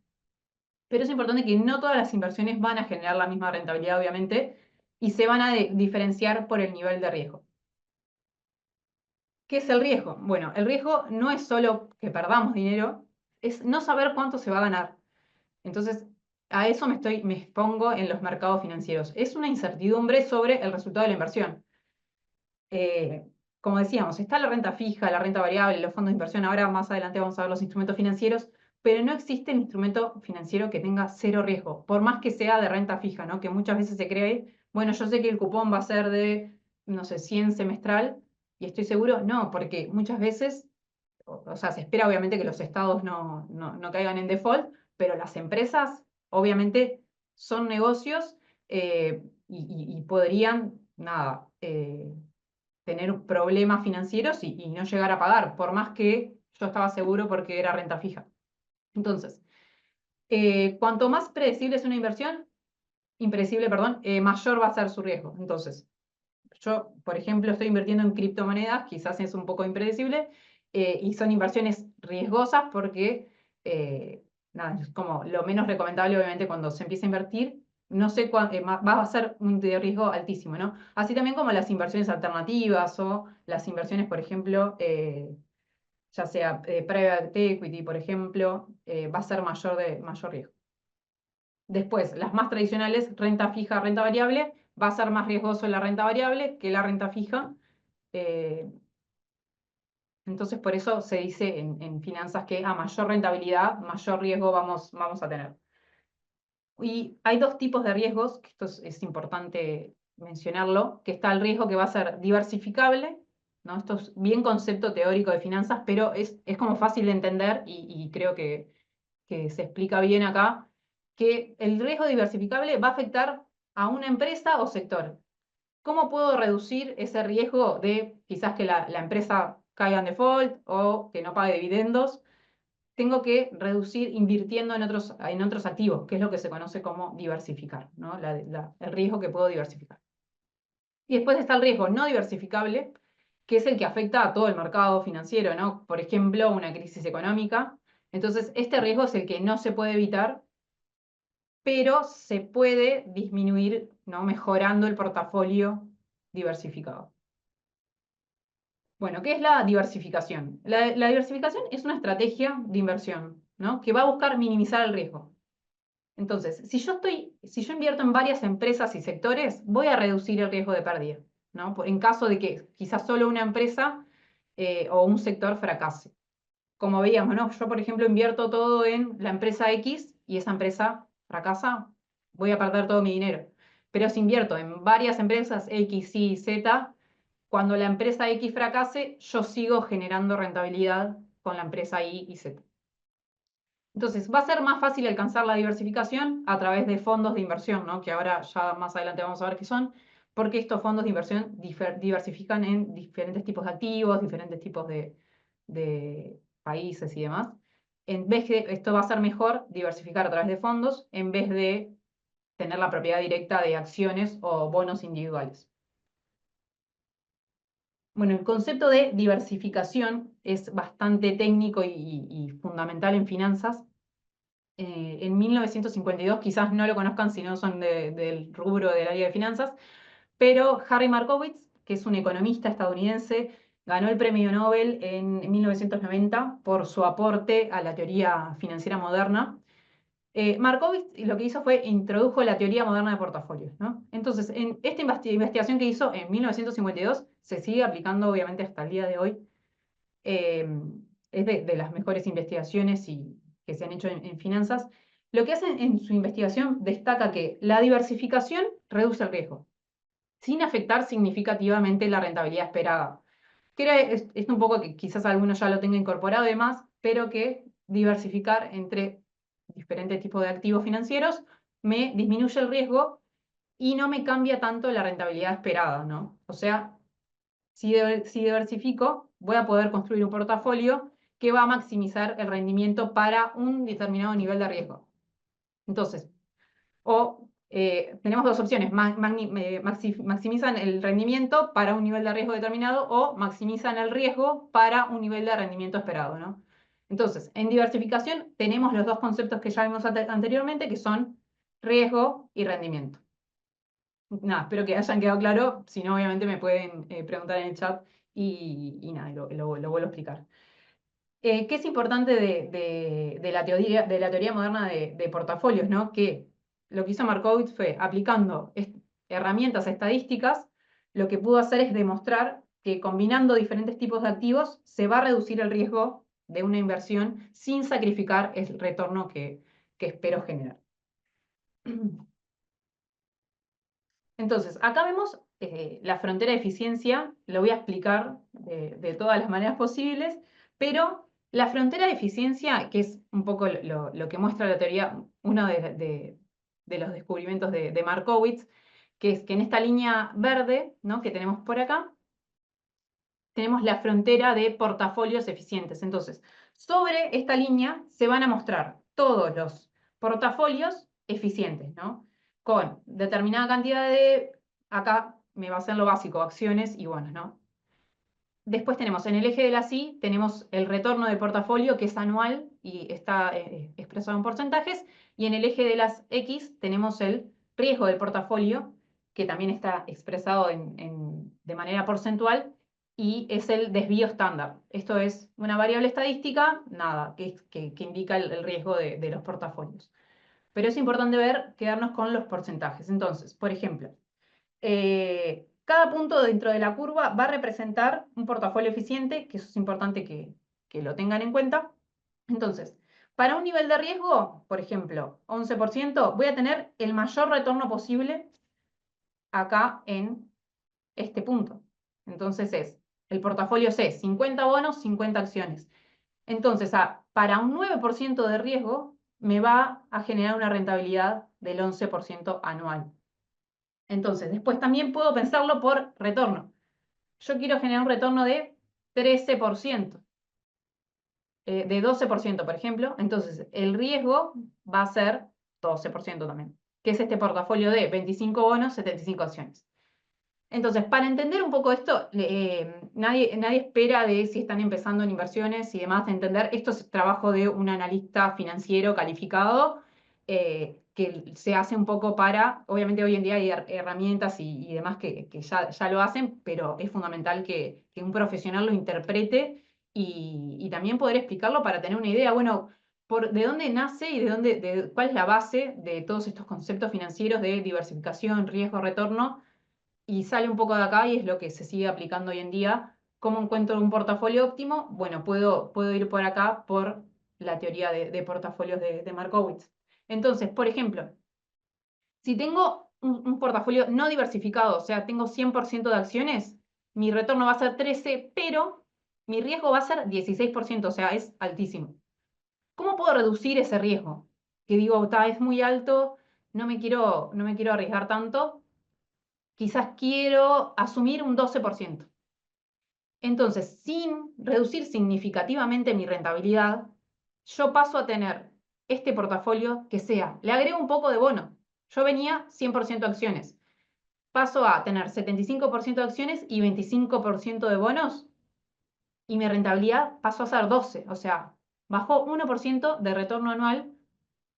Pero es importante que no todas las inversiones van a generar la misma rentabilidad, obviamente, y se van a diferenciar por el nivel de riesgo. ¿Qué es el riesgo? Bueno, el riesgo no es solo que perdamos dinero, es no saber cuánto se va a ganar. Entonces, a eso me expongo en los mercados financieros. Es una incertidumbre sobre el resultado de la inversión. Eh, Como decíamos, está la renta fija, la renta variable, los fondos de inversión. Ahora más adelante vamos a ver los instrumentos financieros, pero no existe un instrumento financiero que tenga cero riesgo, por más que sea de renta fija, ¿no? Que muchas veces se cree, bueno, yo sé que el cupón va a ser de, no sé, 100 semestral, y estoy seguro, no, porque muchas veces, o sea, se espera obviamente que los estados no caigan en default, pero las empresas obviamente son negocios, y podrían, nada, tener problemas financieros y no llegar a pagar, por más que yo estaba seguro porque era renta fija. Entonces, cuanto más predecible es una inversión, impredecible, perdón, mayor va a ser su riesgo. Entonces, yo, por ejemplo, estoy invirtiendo en criptomonedas, quizás es un poco impredecible, y son inversiones riesgosas porque, nada, es como lo menos recomendable, obviamente, cuando se empieza a invertir, no sé cuánto, va a ser un de riesgo altísimo, ¿no? Así también como las inversiones alternativas o las inversiones, por ejemplo, ya sea private equity, por ejemplo, va a ser mayor riesgo. Después, las más tradicionales, renta fija, renta variable, va a ser más riesgoso la renta variable que la renta fija. eh, entonces, por eso se dice en finanzas que a mayor rentabilidad, mayor riesgo vamos a tener. Y hay dos tipos de riesgos, que esto es importante mencionarlo, que está el riesgo que va a ser diversificable, ¿no? Esto es bien concepto teórico de finanzas, pero es como fácil de entender y creo que se explica bien acá, que el riesgo diversificable va a afectar a una empresa o sector. ¿Cómo puedo reducir ese riesgo de quizás que la empresa caiga en default o que no pague dividendos? Tengo que reducir invirtiendo en otros activos, que es lo que se conoce como diversificar, ¿no? El riesgo que puedo diversificar. Y después está el riesgo no diversificable, que es el que afecta a todo el mercado financiero, ¿no? Por ejemplo, una crisis económica. Entonces, este riesgo es el que no se puede evitar, pero se puede disminuir, ¿no? Mejorando el portafolio diversificado. Bueno, ¿qué es la diversificación? La diversificación es una estrategia de inversión, ¿no? Que va a buscar minimizar el riesgo. Entonces, si yo invierto en varias empresas y sectores, voy a reducir el riesgo de pérdida, ¿no? En caso de que quizás solo una empresa o un sector fracase. Como veíamos, ¿no? Yo, por ejemplo, invierto todo en la empresa X y esa empresa fracasa, voy a perder todo mi dinero. Pero si invierto en varias empresas X, Y, Z, cuando la empresa X fracase, yo sigo generando rentabilidad con la empresa Y y Z. Entonces, va a ser más fácil alcanzar la diversificación a través de fondos de inversión, ¿no? Que ahora ya más adelante vamos a ver qué son, porque estos fondos de inversión diversifican en diferentes tipos de activos, diferentes tipos de países y demás. En vez de, esto va a ser mejor diversificar a través de fondos en vez de tener la propiedad directa de acciones o bonos individuales. Bueno, el concepto de diversificación es bastante técnico y fundamental en finanzas. En 1952, quizás no lo conozcan si no son del rubro del área de finanzas, pero Harry Markowitz, que es un economista estadounidense, ganó el premio Nobel en 1990 por su aporte a la teoría financiera moderna. Markowitz lo que hizo fue introdujo la teoría moderna de portafolios, ¿no? Entonces, en esta investigación que hizo en 1952, se sigue aplicando obviamente hasta el día de hoy. eh, es de las mejores investigaciones que se han hecho en finanzas. Lo que hace en su investigación destaca que la diversificación reduce el riesgo, sin afectar significativamente la rentabilidad esperada. Es un poco que quizás algunos ya lo tengan incorporado y demás, pero que diversificar entre diferentes tipos de activos financieros me disminuye el riesgo y no me cambia tanto la rentabilidad esperada, ¿no? O sea, si diversifico, voy a poder construir un portafolio que va a maximizar el rendimiento para un determinado nivel de riesgo. Entonces, tenemos dos opciones, maximizan el rendimiento para un nivel de riesgo determinado o maximizan el riesgo para un nivel de rendimiento esperado, ¿no? Entonces, en diversificación tenemos los dos conceptos que ya vimos anteriormente, que son riesgo y rendimiento. Nada, espero que hayan quedado claro, si no, obviamente me pueden preguntar en el chat y nada, lo vuelvo a explicar. ¿Qué es importante de la teoría moderna de portafolios, ¿no? Que lo que hizo Markowitz fue, aplicando herramientas estadísticas, lo que pudo hacer es demostrar que combinando diferentes tipos de activos se va a reducir el riesgo de una inversión sin sacrificar el retorno que espero generar. Entonces, acá vemos la frontera de eficiencia, lo voy a explicar de todas las maneras posibles, pero la frontera de eficiencia, que es un poco lo que muestra la teoría, uno de los descubrimientos de Markowitz, que es que en esta línea verde, ¿no?, que tenemos por acá, tenemos la frontera de portafolios eficientes. Entonces, sobre esta línea se van a mostrar todos los portafolios eficientes, ¿no? Con determinada cantidad acá me va a ser lo básico, acciones y bonos, ¿no? Después tenemos en el eje de la Y, tenemos el retorno del portafolio, que es anual y está expresado en porcentajes, y en el eje de las X tenemos el riesgo del portafolio, que también está expresado de manera porcentual, y es el desvío estándar. Esto es una variable estadística, nada, que indica el riesgo de los portafolios. Pero es importante quedarnos con los porcentajes. Entonces, por ejemplo, cada punto dentro de la curva va a representar un portafolio eficiente, que eso es importante que lo tengan en cuenta. Entonces, para un nivel de riesgo, por ejemplo, 11%, voy a tener el mayor retorno posible acá en este punto. Entonces es el portafolio C, 50 bonos, 50 acciones. Entonces, para un 9% de riesgo, me va a generar una rentabilidad del 11% anual. Entonces, después también puedo pensarlo por retorno. Yo quiero generar un retorno de 13%, de 12%, por ejemplo. Entonces, el riesgo va a ser 12% también, que es este portafolio de 25 bonos, 75 acciones. Entonces, para entender un poco esto, nadie espera de si están empezando en inversiones y demás, de entender, esto es trabajo de un analista financiero calificado, que se hace un poco obviamente hoy en día hay herramientas y demás que ya lo hacen, pero es fundamental que un profesional lo interprete y también poder explicarlo para tener una idea, bueno, de dónde nace y cuál es la base de todos estos conceptos financieros de diversificación, riesgo, retorno, y sale un poco de acá y es lo que se sigue aplicando hoy en día. ¿Cómo encuentro un portafolio óptimo? Bueno, puedo ir por acá por la teoría de portafolios de Markowitz. Entonces, por ejemplo, si tengo un portafolio no diversificado, o sea, tengo 100% de acciones, mi retorno va a ser 13, pero mi riesgo va a ser 16%, o sea, es altísimo. ¿Cómo puedo reducir ese riesgo? Que digo, es muy alto, no me quiero arriesgar tanto, quizás quiero asumir un 12%. Entonces, sin reducir significativamente mi rentabilidad, yo paso a tener este portafolio que sea, le agrego un poco de bono. Yo venía 100% acciones. Paso a tener 75% de acciones y 25% de bonos, y mi rentabilidad pasó a ser 12, o sea, bajó 1% de retorno anual,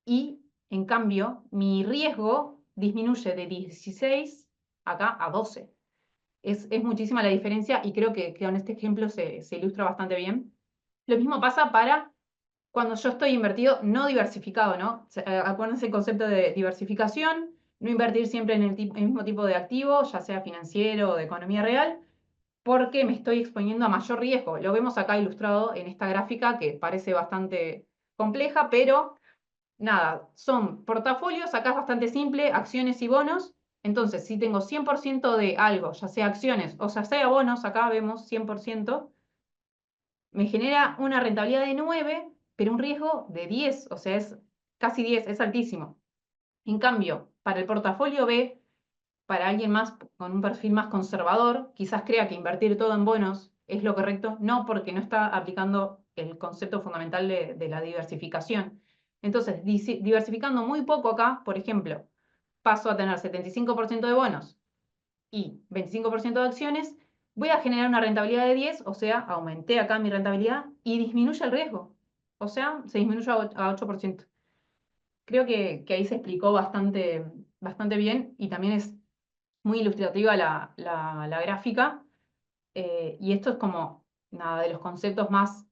y en cambio mi riesgo disminuye de 16 acá a 12. Es muchísima la diferencia y creo que con este ejemplo se ilustra bastante bien. Lo mismo pasa para cuando yo estoy invertido no diversificado, ¿no? Acuérdense el concepto de diversificación, no invertir siempre en el mismo tipo de activo, ya sea financiero o de economía real, porque me estoy exponiendo a mayor riesgo. Lo vemos acá ilustrado en esta gráfica que parece bastante compleja, pero nada, son portafolios, acá es bastante simple, acciones y bonos. Entonces, si tengo 100% de algo, ya sea acciones o ya sea bonos, acá vemos 100%, me genera una rentabilidad de 9, pero un riesgo de 10, o sea, es casi 10, es altísimo. En cambio, para el portafolio B, para alguien más con un perfil más conservador, quizás crea que invertir todo en bonos es lo correcto, no porque no está aplicando el concepto fundamental de la diversificación. Entonces, diversificando muy poco acá, por ejemplo, paso a tener 75% de bonos y 25% de acciones, voy a generar una rentabilidad de 10, o sea, aumenté acá mi rentabilidad y disminuye el riesgo. O sea, se disminuye a 8%. Creo que ahí se explicó bastante bien y también es muy ilustrativa la gráfica. Y esto es como nada de los conceptos más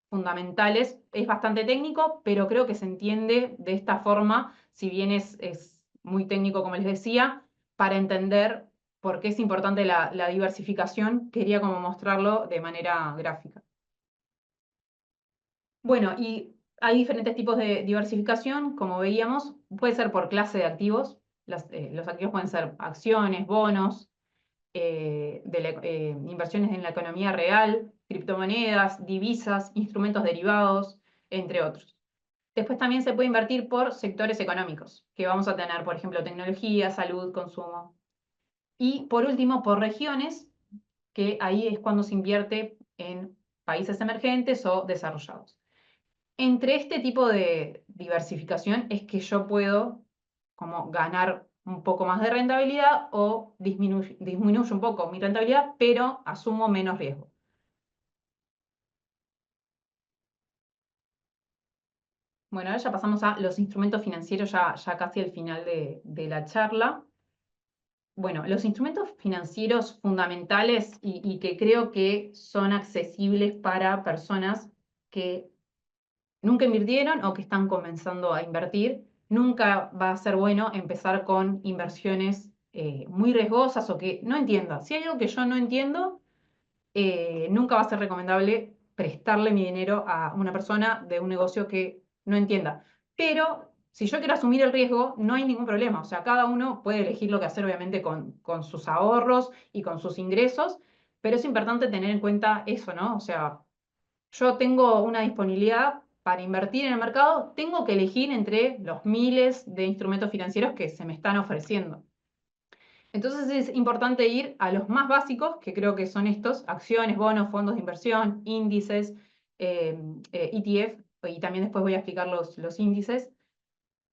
fundamentales. Es bastante técnico, pero creo que se entiende de esta forma, si bien es muy técnico, como les decía, para entender por qué es importante la diversificación, quería como mostrarlo de manera gráfica. Bueno, y hay diferentes tipos de diversificación, como veíamos, puede ser por clase de activos. Los activos pueden ser acciones, bonos, inversiones en la economía real, criptomonedas, divisas, instrumentos derivados, entre otros. Después también se puede invertir por sectores económicos, que vamos a tener, por ejemplo, tecnología, salud, consumo. Y por último, por regiones, que ahí es cuando se invierte en países emergentes o desarrollados. Entre este tipo de diversificación es que yo puedo como ganar un poco más de rentabilidad o disminuyo un poco mi rentabilidad, pero asumo menos riesgo. Bueno, ahora ya pasamos a los instrumentos financieros, ya casi al final de la charla. Bueno, los instrumentos financieros fundamentales y que creo que son accesibles para personas que nunca invirtieron o que están comenzando a invertir, nunca va a ser bueno empezar con inversiones muy riesgosas o que no entienda. Si hay algo que yo no entiendo, nunca va a ser recomendable prestarle mi dinero a una persona de un negocio que no entienda. Pero si yo quiero asumir el riesgo, no hay ningún problema. O sea, cada uno puede elegir lo que hacer, obviamente, con sus ahorros y con sus ingresos, pero es importante tener en cuenta eso, ¿no? O sea, yo tengo una disponibilidad para invertir en el mercado, tengo que elegir entre los miles de instrumentos financieros que se me están ofreciendo. Entonces es importante ir a los más básicos, que creo que son estos: acciones, bonos, fondos de inversión, índices, ETF, y también después voy a explicar los índices,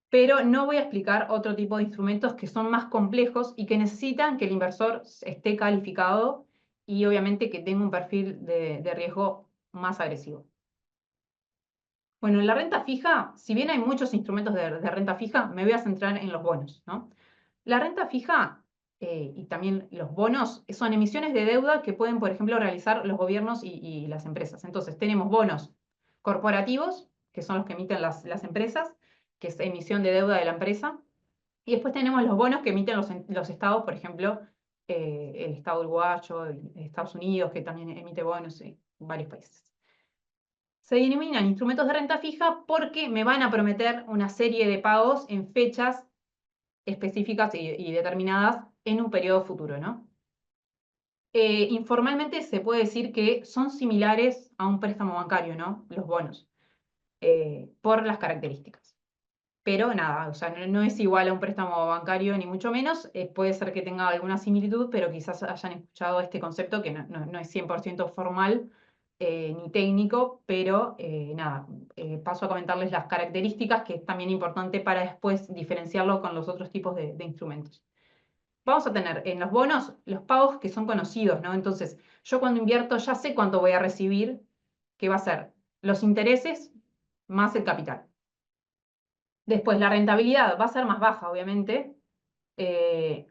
pero no voy a explicar otro tipo de instrumentos que son más complejos y que necesitan que el inversor esté calificado y obviamente que tenga un perfil de riesgo más agresivo. Bueno, en la renta fija, si bien hay muchos instrumentos de renta fija, me voy a centrar en los bonos, ¿no? La renta fija y también los bonos son emisiones de deuda que pueden, por ejemplo, realizar los gobiernos y las empresas. Entonces, tenemos bonos corporativos, que son los que emiten las empresas, que es emisión de deuda de la empresa. Y después tenemos los bonos que emiten los estados, por ejemplo, el Estado uruguayo, Estados Unidos, que también emite bonos en varios países. Se denominan instrumentos de renta fija porque me van a prometer una serie de pagos en fechas específicas y determinadas en un periodo futuro, ¿no? Informalmente se puede decir que son similares a un préstamo bancario, ¿no? Los bonos, por las características. Pero nada, o sea, no es igual a un préstamo bancario ni mucho menos. Puede ser que tenga alguna similitud, pero quizás hayan escuchado este concepto que no es 100% formal ni técnico, pero nada, paso a comentarles las características, que es también importante para después diferenciarlo con los otros tipos de instrumentos. Vamos a tener en los bonos los pagos que son conocidos, ¿no? Entonces, yo cuando invierto ya sé cuánto voy a recibir, que va a ser los intereses más el capital. Después, la rentabilidad va a ser más baja, obviamente.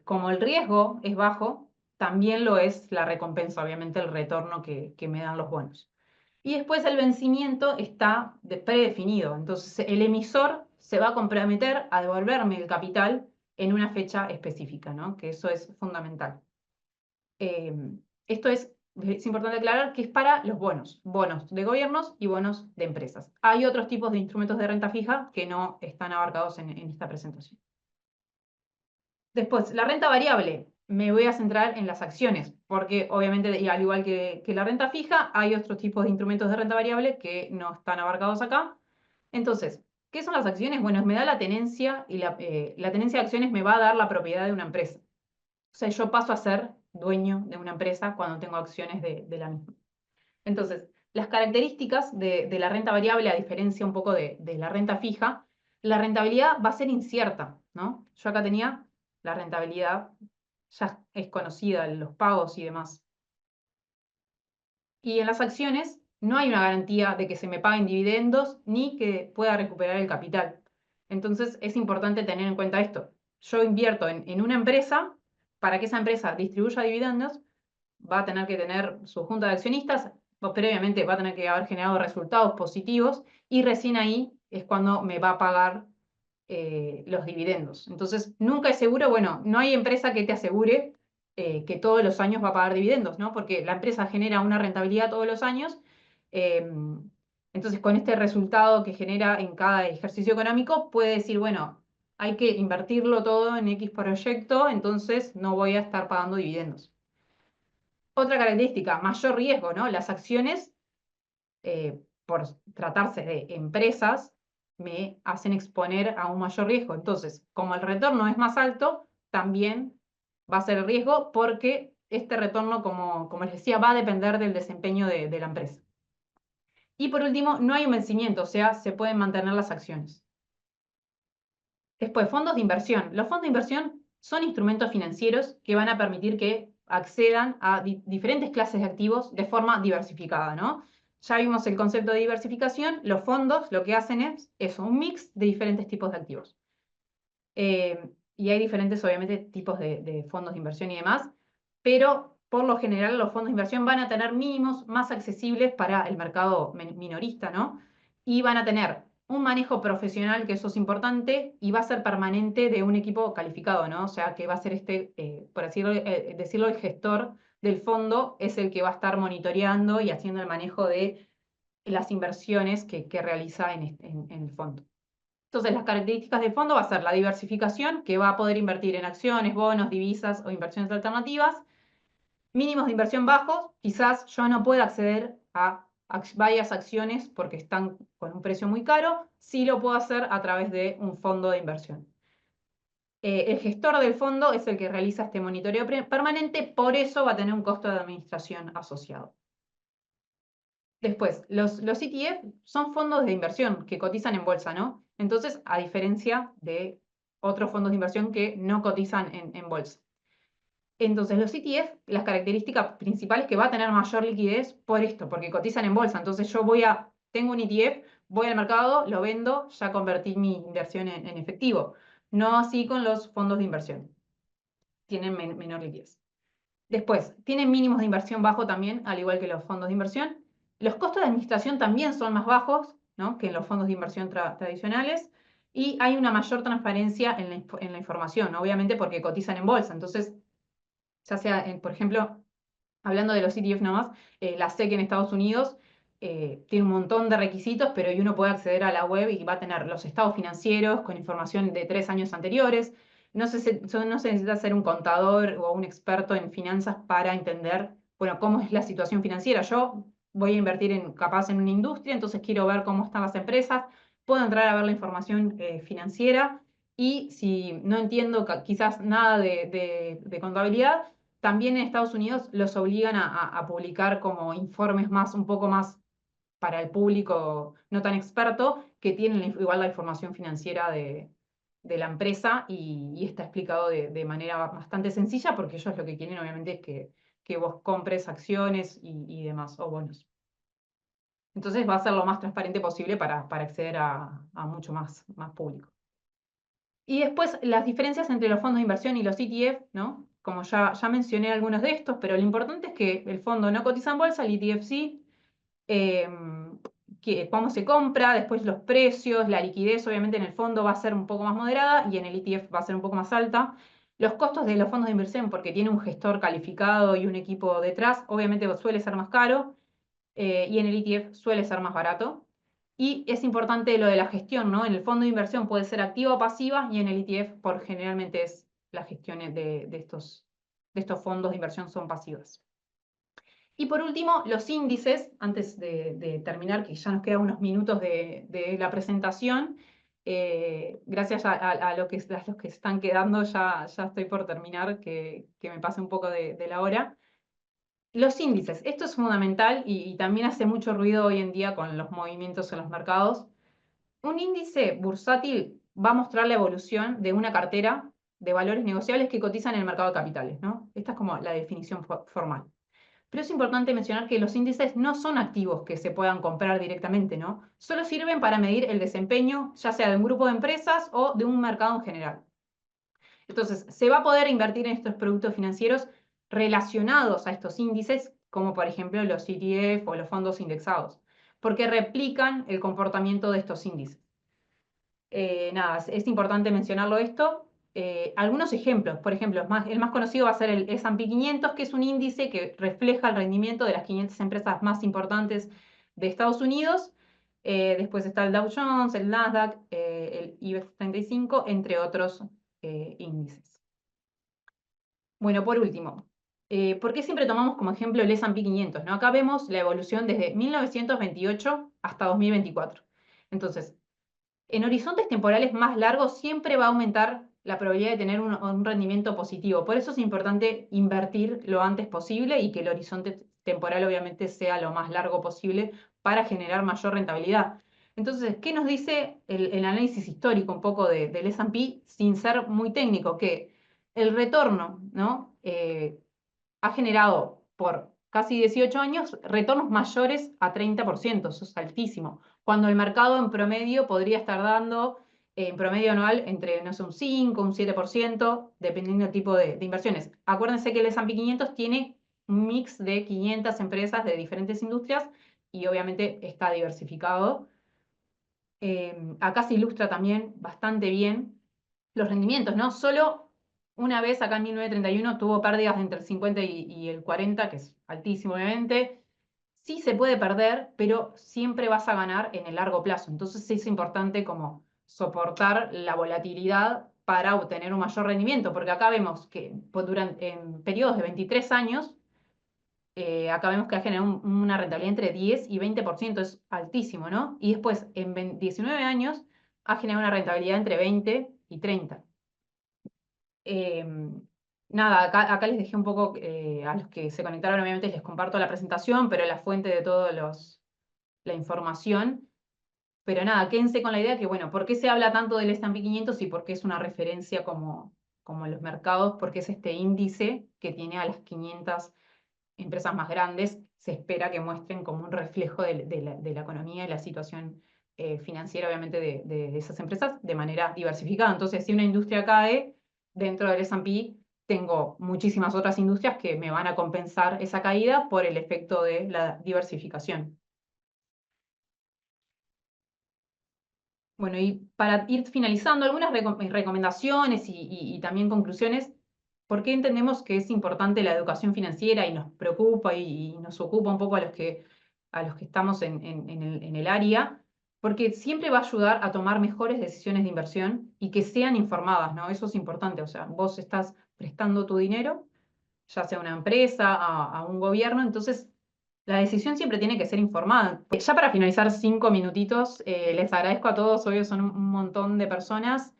Como el riesgo es bajo, también lo es la recompensa, obviamente, el retorno que me dan los bonos. Y después el vencimiento está predefinido. Entonces, el emisor se va a comprometer a devolverme el capital en una fecha específica, ¿no? Que eso es fundamental. Eh, esto es importante aclarar que es para los bonos, bonos de gobiernos y bonos de empresas. Hay otros tipos de instrumentos de renta fija que no están abarcados en esta presentación. Después, la renta variable. Me voy a centrar en las acciones, porque obviamente, y al igual que la renta fija, hay otros tipos de instrumentos de renta variable que no están abarcados acá. Entonces, ¿qué son las acciones? Bueno, me da la tenencia y la tenencia de acciones me va a dar la propiedad de una empresa. sea, yo paso a ser dueño de una empresa cuando tengo acciones de la misma. Entonces, las características de la renta variable, a diferencia un poco de la renta fija, la rentabilidad va a ser incierta, ¿no? Yo acá tenía la rentabilidad, ya es conocida, los pagos y demás. Y en las acciones no hay una garantía de que se me paguen dividendos ni que pueda recuperar el capital. Entonces es importante tener en cuenta esto. Yo invierto en una empresa, para que esa empresa distribuya dividendos, va a tener que tener su junta de accionistas, o previamente va a tener que haber generado resultados positivos y recién ahí es cuando me va a pagar los dividendos. Entonces, nunca es seguro, bueno, no hay empresa que te asegure que todos los años va a pagar dividendos, ¿no? Porque la empresa genera una rentabilidad todos los años. eh, entonces, con este resultado que genera en cada ejercicio económico, puede decir, bueno, hay que invertirlo todo en X proyecto, entonces no voy a estar pagando dividendos. Otra característica, mayor riesgo, ¿no? Las acciones, por tratarse de empresas, me hacen exponer a un mayor riesgo. Entonces, como el retorno es más alto, también va a ser el riesgo porque este retorno, como les decía, va a depender del desempeño de la empresa. Y por último, no hay un vencimiento, o sea, se pueden mantener las acciones. Después, fondos de inversión. Los fondos de inversión son instrumentos financieros que van a permitir que accedan a diferentes clases de activos de forma diversificada, ¿no? Ya vimos el concepto de diversificación. Los fondos lo que hacen es eso, un mix de diferentes tipos de activos. Y hay diferentes, obviamente, tipos de fondos de inversión y demás, pero por lo general los fondos de inversión van a tener mínimos más accesibles para el mercado minorista, ¿no? Y van a tener un manejo profesional, que eso es importante, y va a ser permanente de un equipo calificado, ¿no? O sea, que va a ser por decirlo, el gestor del fondo es el que va a estar monitoreando y haciendo el manejo de las inversiones que realiza en el fondo. Entonces, las características del fondo va a ser la diversificación, que va a poder invertir en acciones, bonos, divisas o inversiones alternativas. Mínimos de inversión bajos, quizás yo no pueda acceder a varias acciones porque están con un precio muy caro, sí lo puedo hacer a través de un fondo de inversión. El gestor del fondo es el que realiza este monitoreo permanente, por eso va a tener un costo de administración asociado. Después, los ETF son fondos de inversión que cotizan en bolsa, ¿no? Entonces, a diferencia de otros fondos de inversión que no cotizan en bolsa. Entonces, los ETF, las características principales que va a tener mayor liquidez por esto, porque cotizan en bolsa. Entonces, tengo un ETF, voy al mercado, lo vendo, ya convertí mi inversión en efectivo. No así con los fondos de inversión. Tienen menor liquidez. Después, tienen mínimos de inversión bajo también, al igual que los fondos de inversión. Los costos de administración también son más bajos, ¿no?, que en los fondos de inversión tradicionales. Y hay una mayor transparencia en la información, ¿no? Obviamente porque cotizan en bolsa. Entonces, ya sea, por ejemplo, hablando de los ETF nomás, la SEC en Estados Unidos tiene un montón de requisitos, pero uno puede acceder a la web y va a tener los estados financieros con información de 3 años anteriores. No se necesita ser un contador o un experto en finanzas para entender, bueno, cómo es la situación financiera. Yo voy a invertir capaz en una industria, entonces quiero ver cómo están las empresas, puedo entrar a ver la información financiera y si no entiendo quizás nada de contabilidad, también en Estados Unidos los obligan a publicar como informes un poco más para el público no tan experto, que tienen igual la información financiera de la empresa y está explicado de manera bastante sencilla, porque ellos lo que quieren obviamente es que vos compres acciones y demás, o bonos. Entonces va a ser lo más transparente posible para acceder a mucho más público. Y después las diferencias entre los fondos de inversión y los ETF, ¿no? Como ya mencioné algunos de estos, pero lo importante es que el fondo no cotiza en bolsa, el ETF sí. Cómo se compra, después los precios, la liquidez obviamente en el fondo va a ser un poco más moderada y en el ETF va a ser un poco más alta. Los costos de los fondos de inversión, porque tiene un gestor calificado y un equipo detrás, obviamente suele ser más caro, y en el ETF suele ser más barato. Y es importante lo de la gestión, ¿no? En el fondo de inversión puede ser activa o pasiva y en el ETF generalmente es las gestiones de estos fondos de inversión son pasivas. Y por último, los índices, antes de terminar, que ya nos quedan unos minutos de la presentación, Gracias a los que se están quedando, ya estoy por terminar, que me pase un poco de la hora. Los índices, esto es fundamental y también hace mucho ruido hoy en día con los movimientos en los mercados. Un índice bursátil va a mostrar la evolución de una cartera de valores negociables que cotizan en el mercado de capitales, ¿no? Esta es como la definición formal. Pero es importante mencionar que los índices no son activos que se puedan comprar directamente, ¿no? Solo sirven para medir el desempeño, ya sea de un grupo de empresas o de un mercado en general. Entonces, se va a poder invertir en estos productos financieros relacionados a estos índices, como por ejemplo los ETF o los fondos indexados, porque replican el comportamiento de estos índices. Nada, es importante mencionarlo esto. Algunos ejemplos, por ejemplo, el más conocido va a ser el S&P 500, que es un índice que refleja el rendimiento de las 500 empresas más importantes de Estados Unidos. Después está el Dow Jones, el Nasdaq, el IBEX 35, entre otros índices. Bueno, por último, ¿por qué siempre tomamos como ejemplo el S&P 500? ¿No? Acá vemos la evolución desde 1928 hasta 2024. Entonces, en horizontes temporales más largos siempre va a aumentar la probabilidad de tener un rendimiento positivo. Por eso es importante invertir lo antes posible y que el horizonte temporal obviamente sea lo más largo posible para generar mayor rentabilidad. Entonces, ¿qué nos dice el análisis histórico un poco del S&P sin ser muy técnico? Que el retorno, ¿no? Ha generado por casi 18 años retornos mayores a 30%, eso es altísimo, cuando el mercado en promedio podría estar dando en promedio anual entre, no sé, un 5, un 7%, dependiendo del tipo de inversiones. Acuérdense que el S&P 500 tiene un mix de 500 empresas de diferentes industrias y obviamente está diversificado. Acá se ilustra también bastante bien los rendimientos, ¿no? Solo una vez acá en 1931 tuvo pérdidas entre el 50 y el 40, que es altísimo obviamente. Sí se puede perder, pero siempre vas a ganar en el largo plazo. Entonces sí es importante como soportar la volatilidad para obtener un mayor rendimiento, porque acá vemos que en periodos de 23 años acá vemos que ha generado una rentabilidad entre 10 y 20%, es altísimo, ¿no? Y después, en 19 años, ha generado una rentabilidad entre 20 y 30. Eh, Nada, acá les dejé un poco, a los que se conectaron, obviamente les comparto la presentación, pero la fuente de toda la información. Pero nada, quédense con la idea que, bueno, ¿por qué se habla tanto del S&P 500 y por qué es una referencia como los mercados? Porque es este índice que tiene a las 500 empresas más grandes, se espera que muestren como un reflejo de la economía y la situación financiera, obviamente, de esas empresas de manera diversificada. Entonces, si una industria cae dentro del S&P, tengo muchísimas otras industrias que me van a compensar esa caída por el efecto de la diversificación. Bueno, y para ir finalizando, algunas recomendaciones y también conclusiones. ¿Por qué entendemos que es importante la educación financiera y nos preocupa y nos ocupa un poco a los que estamos en el área? Porque siempre va a ayudar a tomar mejores decisiones de inversión y que sean informadas, ¿no? Eso es importante. O sea, vos estás prestando tu dinero, ya sea a una empresa, a un gobierno, entonces la decisión siempre tiene que ser informada. Ya para finalizar, 5 minutitos, les agradezco a todos, hoy son un montón de personas.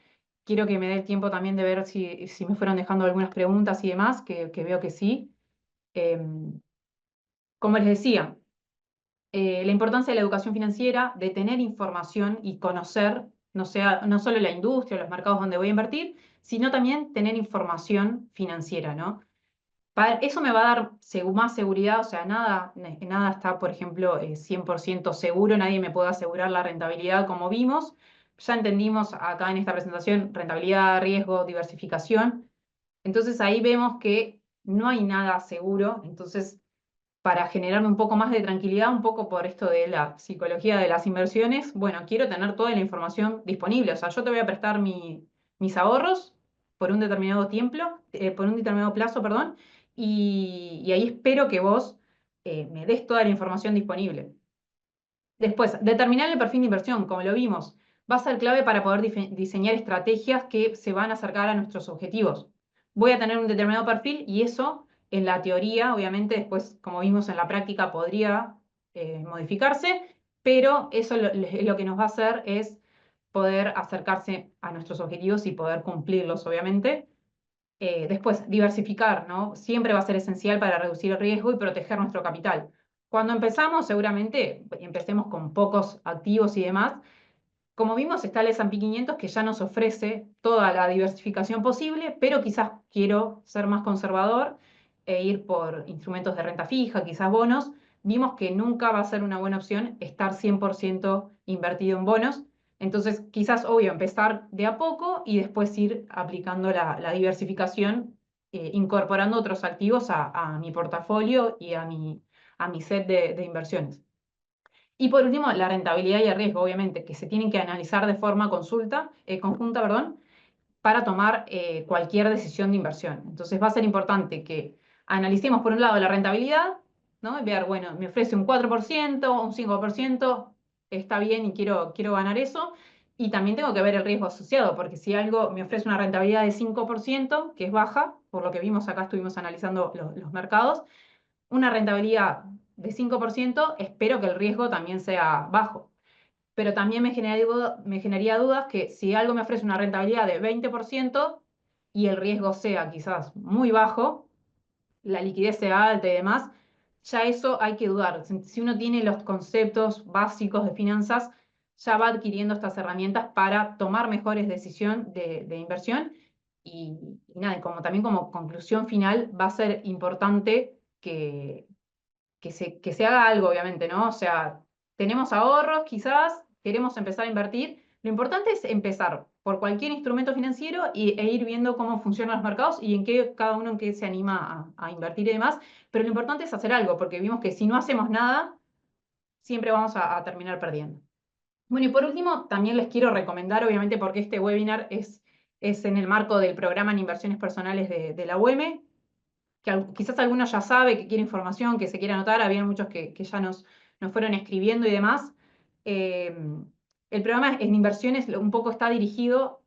Quiero que me dé el tiempo también de ver si me fueron dejando algunas preguntas y demás, que veo que sí. Como les decía, la importancia de la educación financiera, de tener información y conocer, no solo la industria, los mercados donde voy a invertir, sino también tener información financiera, ¿no? Eso me va a dar más seguridad, o sea, nada está, por ejemplo, 100% seguro, nadie me puede asegurar la rentabilidad como vimos. Ya entendimos acá en esta presentación rentabilidad, riesgo, diversificación. Entonces ahí vemos que no hay nada seguro. Entonces, para generarme un poco más de tranquilidad, un poco por esto de la psicología de las inversiones, bueno, quiero tener toda la información disponible. O sea, yo te voy a prestar mis ahorros por un determinado tiempo, por un determinado plazo, perdón, y ahí espero que vos me des toda la información disponible. Después, determinar el perfil de inversión, como lo vimos, va a ser clave para poder diseñar estrategias que se van a acercar a nuestros objetivos. Voy a tener un determinado perfil y eso, en la teoría, obviamente, después, como vimos en la práctica, podría modificarse, pero eso lo que nos va a hacer es poder acercarse a nuestros objetivos y poder cumplirlos, obviamente. Después, diversificar, ¿no? Siempre va a ser esencial para reducir el riesgo y proteger nuestro capital. Cuando empezamos, seguramente empecemos con pocos activos y demás. Como vimos, está el S&P 500 que ya nos ofrece toda la diversificación posible, pero quizás quiero ser más conservador e ir por instrumentos de renta fija, quizás bonos. Vimos que nunca va a ser una buena opción estar 100% invertido en bonos. Entonces, quizás, obvio, empezar de a poco y después ir aplicando la diversificación, incorporando otros activos a mi portafolio y a mi set de inversiones. Y por último, la rentabilidad y el riesgo, obviamente, que se tienen que analizar de forma conjunta, perdón, para tomar cualquier decisión de inversión. Entonces va a ser importante que analicemos, por un lado, la rentabilidad, ¿no? Ver, bueno, me ofrece un 4%, un 5%, está bien y quiero ganar eso. Y también tengo que ver el riesgo asociado, porque si algo me ofrece una rentabilidad de 5%, que es baja, por lo que vimos acá, estuvimos analizando los mercados, una rentabilidad de 5%, espero que el riesgo también sea bajo. Pero también me generaría dudas que si algo me ofrece una rentabilidad de 20% y el riesgo sea quizás muy bajo, la liquidez sea alta y demás, ya eso hay que dudar. Si uno tiene los conceptos básicos de finanzas, ya va adquiriendo estas herramientas para tomar mejores decisiones de inversión. Y nada, también como conclusión final, va a ser importante que se haga algo, obviamente, ¿no? O sea, tenemos ahorros, quizás queremos empezar a invertir. Lo importante es empezar por cualquier instrumento financiero e ir viendo cómo funcionan los mercados y cada uno en qué se anima a invertir y demás. Pero lo importante es hacer algo, porque vimos que si no hacemos nada, siempre vamos a terminar perdiendo. Bueno, y por último, también les quiero recomendar, obviamente, porque este webinar es en el marco del programa en inversiones personales de la UEM, que quizás algunos ya sabe, que quiere información, que se quiere anotar, había muchos que ya nos fueron escribiendo y demás. Eh, el programa en inversiones un poco está dirigido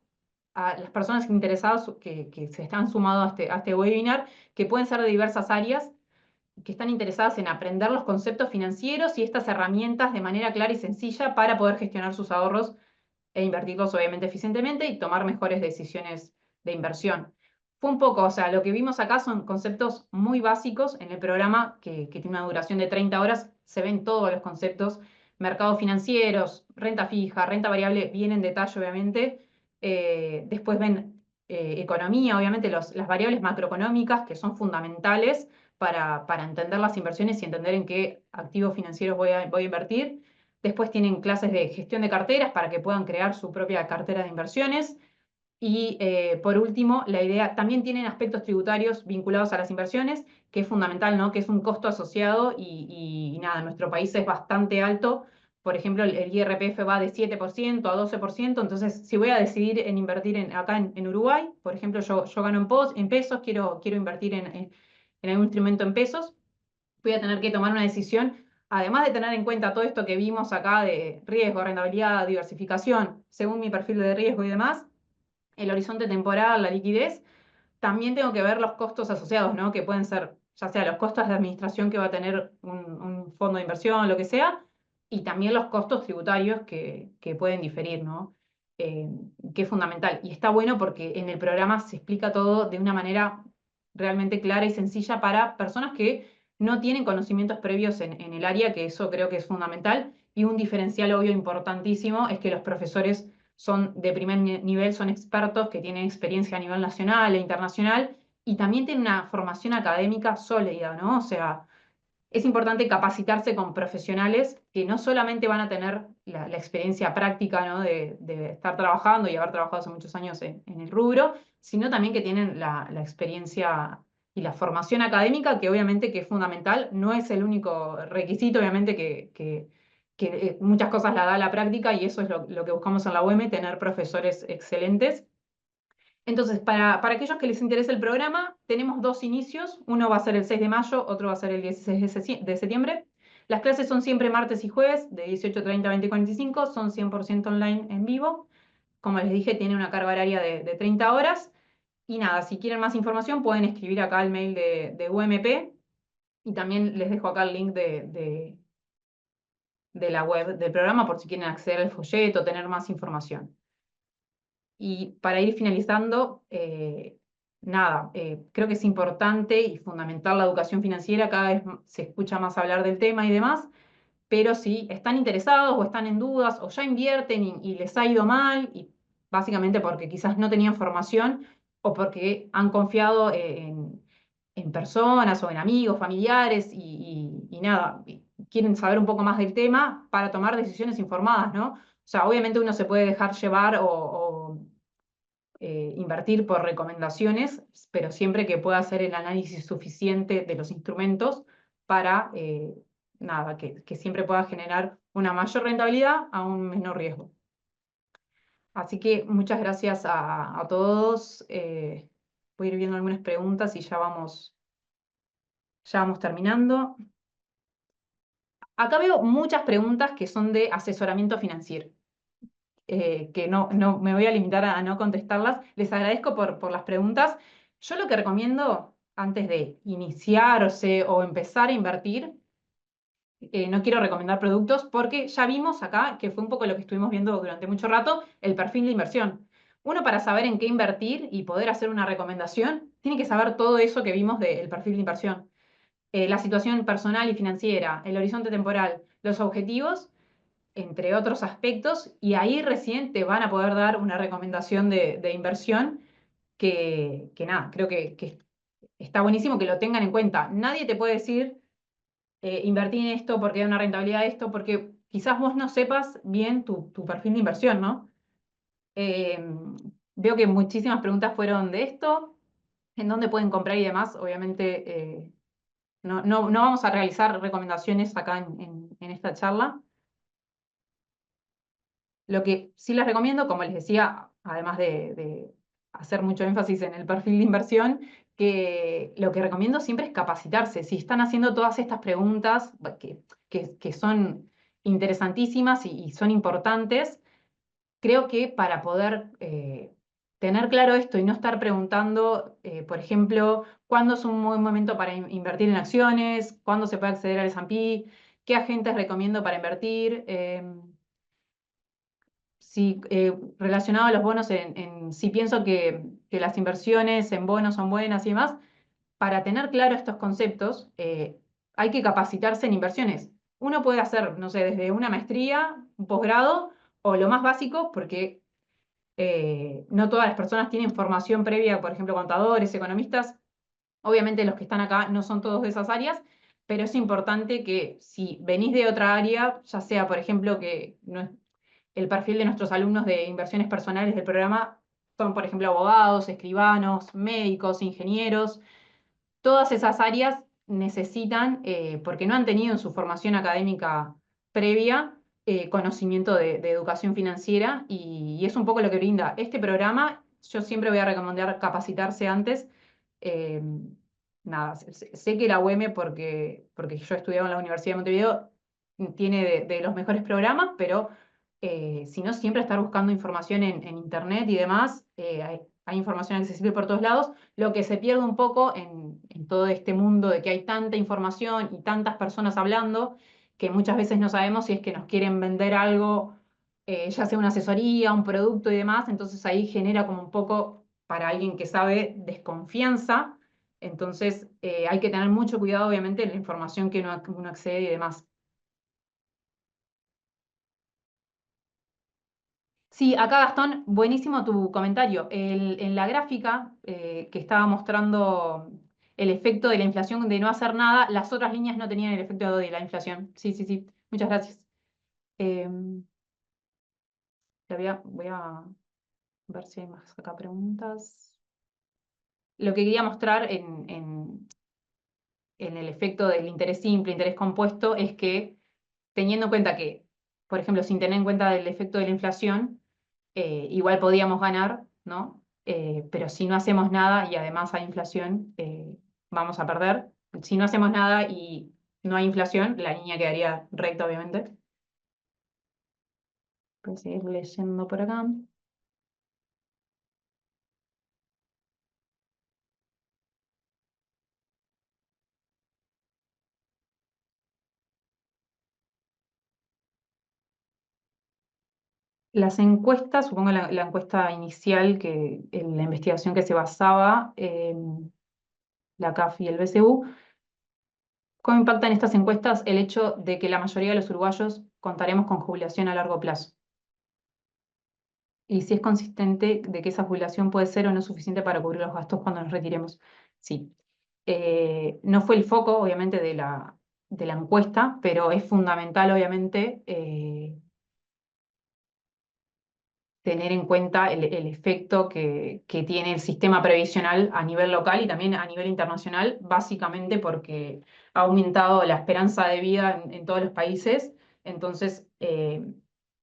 a las personas interesadas que se están sumando a este webinar, que pueden ser de diversas áreas, que están interesadas en aprender los conceptos financieros y estas herramientas de manera clara y sencilla para poder gestionar sus ahorros e invertirlos obviamente eficientemente y tomar mejores decisiones de inversión. Fue un poco, o sea, lo que vimos acá son conceptos muy básicos en el programa que tiene una duración de 30 horas, se ven todos los conceptos, mercados financieros, renta fija, renta variable, bien en detalle obviamente. Después ven economía, obviamente las variables macroeconómicas que son fundamentales para entender las inversiones y entender en qué activos financieros voy a invertir. Después tienen clases de gestión de carteras para que puedan crear su propia cartera de inversiones. Y por último, la idea, también tienen aspectos tributarios vinculados a las inversiones, que es fundamental, ¿no? Que es un costo asociado y nada, en nuestro país es bastante alto. Por ejemplo, el IRPF va de 7% a 12%, entonces si voy a decidir en invertir acá en Uruguay, por ejemplo, yo gano en pesos, quiero invertir en algún instrumento en pesos, voy a tener que tomar una decisión, además de tener en cuenta todo esto que vimos acá de riesgo, rentabilidad, diversificación, según mi perfil de riesgo y demás, el horizonte temporal, la liquidez, también tengo que ver los costos asociados, ¿no? Que pueden ser, ya sea los costos de administración que va a tener un fondo de inversión, lo que sea, y también los costos tributarios que pueden diferir, ¿no? Eh, que es fundamental. Y está bueno porque en el programa se explica todo de una manera realmente clara y sencilla para personas que no tienen conocimientos previos en el área, que eso creo que es fundamental. Y un diferencial obvio importantísimo es que los profesores son de primer nivel, son expertos que tienen experiencia a nivel nacional e internacional y también tienen una formación académica sólida, ¿no? O sea, es importante capacitarse con profesionales que no solamente van a tener la experiencia práctica, ¿no? de estar trabajando y haber trabajado hace muchos años en el rubro, sino también que tienen la experiencia y la formación académica, que obviamente que es fundamental, no es el único requisito, obviamente que muchas cosas la da la práctica y eso es lo que buscamos en la UEM, tener profesores excelentes. Entonces, para aquellos que les interese el programa, tenemos dos inicios. Uno va a ser el 6 de mayo, otro va a ser el 16 de septiembre. Las clases son siempre martes y jueves, de 18:30 a 20:45, son 100% online en vivo. Como les dije, tiene una carga horaria de 30 horas. Y nada, si quieren más información, pueden escribir acá al mail de UMP. Y también les dejo acá el link de la web del programa por si quieren acceder al folleto, tener más información. Y para ir finalizando, nada, creo que es importante y fundamental la educación financiera, cada vez se escucha más hablar del tema y demás, pero si están interesados o están en dudas o ya invierten y les ha ido mal, y básicamente porque quizás no tenían formación o porque han confiado en personas o en amigos, familiares y nada, y quieren saber un poco más del tema para tomar decisiones informadas, ¿no? O sea, obviamente uno se puede dejar llevar o invertir por recomendaciones, pero siempre que pueda hacer el análisis suficiente de los instrumentos para, nada, que siempre pueda generar una mayor rentabilidad a un menor riesgo. Así que muchas gracias a todos. Voy a ir viendo algunas preguntas y ya vamos terminando. Acá veo muchas preguntas que son de asesoramiento financiero. Que no me voy a limitar a no contestarlas. Les agradezco por las preguntas. Yo lo que recomiendo antes de iniciarse o empezar a invertir, no quiero recomendar productos porque ya vimos acá, que fue un poco lo que estuvimos viendo durante mucho rato, el perfil de inversión. Uno para saber en qué invertir y poder hacer una recomendación, tiene que saber todo eso que vimos del perfil de inversión. La situación personal y financiera, el horizonte temporal, los objetivos entre otros aspectos, y ahí recién te van a poder dar una recomendación de inversión que nada, creo que está buenísimo que lo tengan en cuenta. Nadie te puede decir, invertí en esto porque da una rentabilidad de esto, porque quizás vos no sepas bien tu perfil de inversión, ¿no? Eh, Veo que muchísimas preguntas fueron de esto, en dónde pueden comprar y demás. Obviamente, no vamos a realizar recomendaciones acá en esta charla. Lo que sí les recomiendo, como les decía, además de hacer mucho énfasis en el perfil de inversión, que lo que recomiendo siempre es capacitarse. Si están haciendo todas estas preguntas que son interesantísimas y son importantes, creo que para poder tener claro esto y no estar preguntando, por ejemplo, cuándo es un buen momento para invertir en acciones, cuándo se puede acceder al S&P, qué agentes recomiendo para invertir. Sí, relacionado a los bonos, sí pienso que las inversiones en bonos son buenas y demás. Para tener claro estos conceptos, hay que capacitarse en inversiones. Uno puede hacer, no sé, desde una maestría, un posgrado, o lo más básico, porque no todas las personas tienen formación previa, por ejemplo, contadores, economistas. Obviamente los que están acá no son todos de esas áreas, pero es importante que si venís de otra área, ya sea, por ejemplo, que el perfil de nuestros alumnos de inversiones personales del programa son, por ejemplo, abogados, escribanos, médicos, ingenieros. Todas esas áreas necesitan, porque no han tenido en su formación académica previa, conocimiento de educación financiera y es un poco lo que brinda este programa. Yo siempre voy a recomendar capacitarse antes. Eh, Nada, sé que la UEM, porque yo estudiaba en la Universidad de Montevideo, tiene de los mejores programas, pero si no, siempre estar buscando información en internet y demás. Hay información accesible por todos lados. Lo que se pierde un poco en todo este mundo de que hay tanta información y tantas personas hablando, que muchas veces no sabemos si es que nos quieren vender algo, ya sea una asesoría, un producto y demás. Entonces ahí genera como un poco, para alguien que sabe, desconfianza. Entonces hay que tener mucho cuidado, obviamente, en la información que uno accede y demás. Sí, acá Gastón, buenísimo tu comentario. En la gráfica que estaba mostrando el efecto de la inflación de no hacer nada, las otras líneas no tenían el efecto de la inflación. Sí, sí, sí. Muchas gracias. Eh, voy a ver si hay más acá preguntas. Lo que quería mostrar en el efecto del interés simple, interés compuesto, es que teniendo en cuenta que, por ejemplo, sin tener en cuenta el efecto de la inflación, igual podíamos ganar, ¿no? Pero si no hacemos nada y además hay inflación, vamos a perder. Si no hacemos nada y no hay inflación, la línea quedaría recta, obviamente. Voy a seguir leyendo por acá. Las encuestas, supongo la encuesta inicial, en la investigación que se basaba en la CAF y el BCU, ¿cómo impactan estas encuestas el hecho de que la mayoría de los uruguayos contaremos con jubilación a largo plazo? Y si es consistente de que esa jubilación puede ser o no suficiente para cubrir los gastos cuando nos retiremos. Sí. No fue el foco, obviamente, de la encuesta, pero es fundamental, obviamente, tener en cuenta el efecto que tiene el sistema previsional a nivel local y también a nivel internacional, básicamente porque ha aumentado la esperanza de vida en todos los países. Entonces,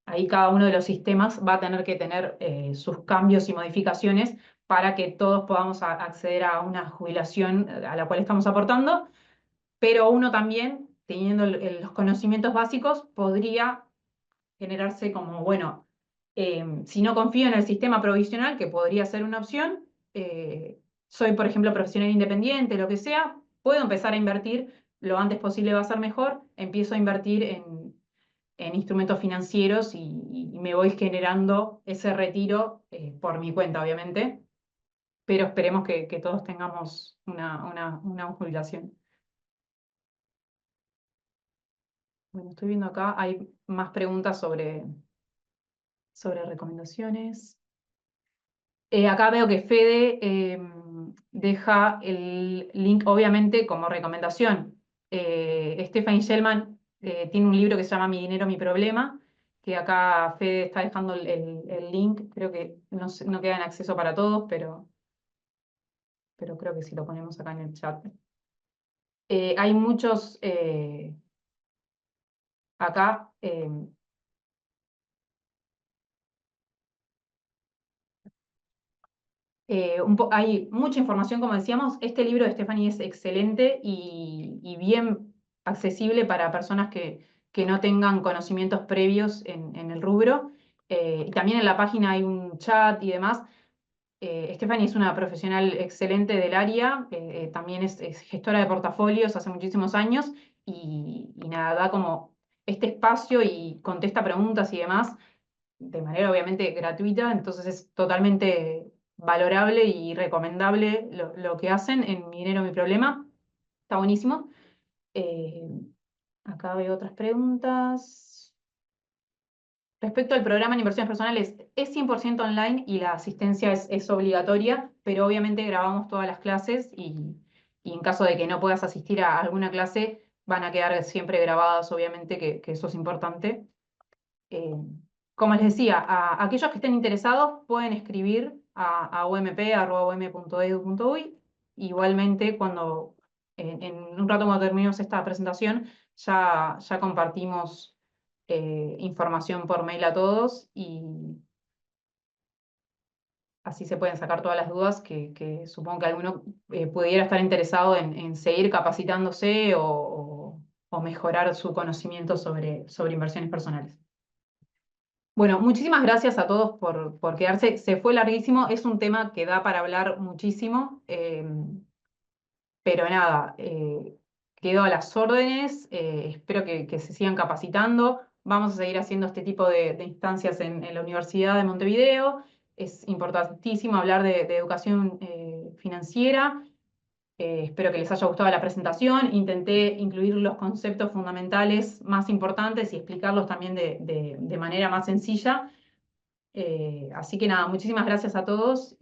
ahí cada uno de los sistemas va a tener que tener sus cambios y modificaciones para que todos podamos acceder a una jubilación a la cual estamos aportando, pero uno también, teniendo los conocimientos básicos, podría generarse como, bueno, si no confío en el sistema provisional, que podría ser una opción, soy, por ejemplo, profesional independiente, lo que sea, puedo empezar a invertir, lo antes posible va a ser mejor, empiezo a invertir en instrumentos financieros y me voy generando ese retiro por mi cuenta, obviamente, pero esperemos que todos tengamos una jubilación. Bueno, estoy viendo acá, hay más preguntas sobre recomendaciones. Acá veo que Fede deja el link, obviamente, como recomendación. Stephanie Shellman tiene un libro que se llama Mi dinero, mi problema, que acá Fede está dejando el link. Creo que no queda en acceso para todos, pero creo que si lo ponemos acá en el chat. Hay muchos acá. Hay mucha información, como decíamos. Este libro de Stephanie es excelente y bien accesible para personas que no tengan conocimientos previos en el rubro. Y también en la página hay un chat y demás. Stephanie es una profesional excelente del área, también es gestora de portafolios hace muchísimos años y nada, da como este espacio y contesta preguntas y demás de manera obviamente gratuita, entonces es totalmente valorable y recomendable lo que hacen en Mi dinero, mi problema. Está buenísimo. Eh, Acá veo otras preguntas. Respecto al programa en inversiones personales, es 100% online y la asistencia es obligatoria, pero obviamente grabamos todas las clases y en caso de que no puedas asistir a alguna clase, van a quedar siempre grabadas, obviamente, que eso es importante. Eh, Como les decía, a aquellos que estén interesados pueden escribir a omp.om.edu.uy. Igualmente, cuando en un rato cuando terminemos esta presentación, ya compartimos información por mail a todos y así se pueden sacar todas las dudas que supongo que alguno pudiera estar interesado en seguir capacitándose o mejorar su conocimiento sobre inversiones personales. Bueno, muchísimas gracias a todos por quedarse. Se fue larguísimo, es un tema que da para hablar muchísimo, pero nada, quedo a las órdenes, espero que se sigan capacitando. Vamos a seguir haciendo este tipo de instancias en la Universidad de Montevideo. Es importantísimo hablar de educación financiera. Espero que les haya gustado la presentación. Intenté incluir los conceptos fundamentales más importantes y explicarlos también de manera más sencilla. Así que nada, muchísimas gracias a todos.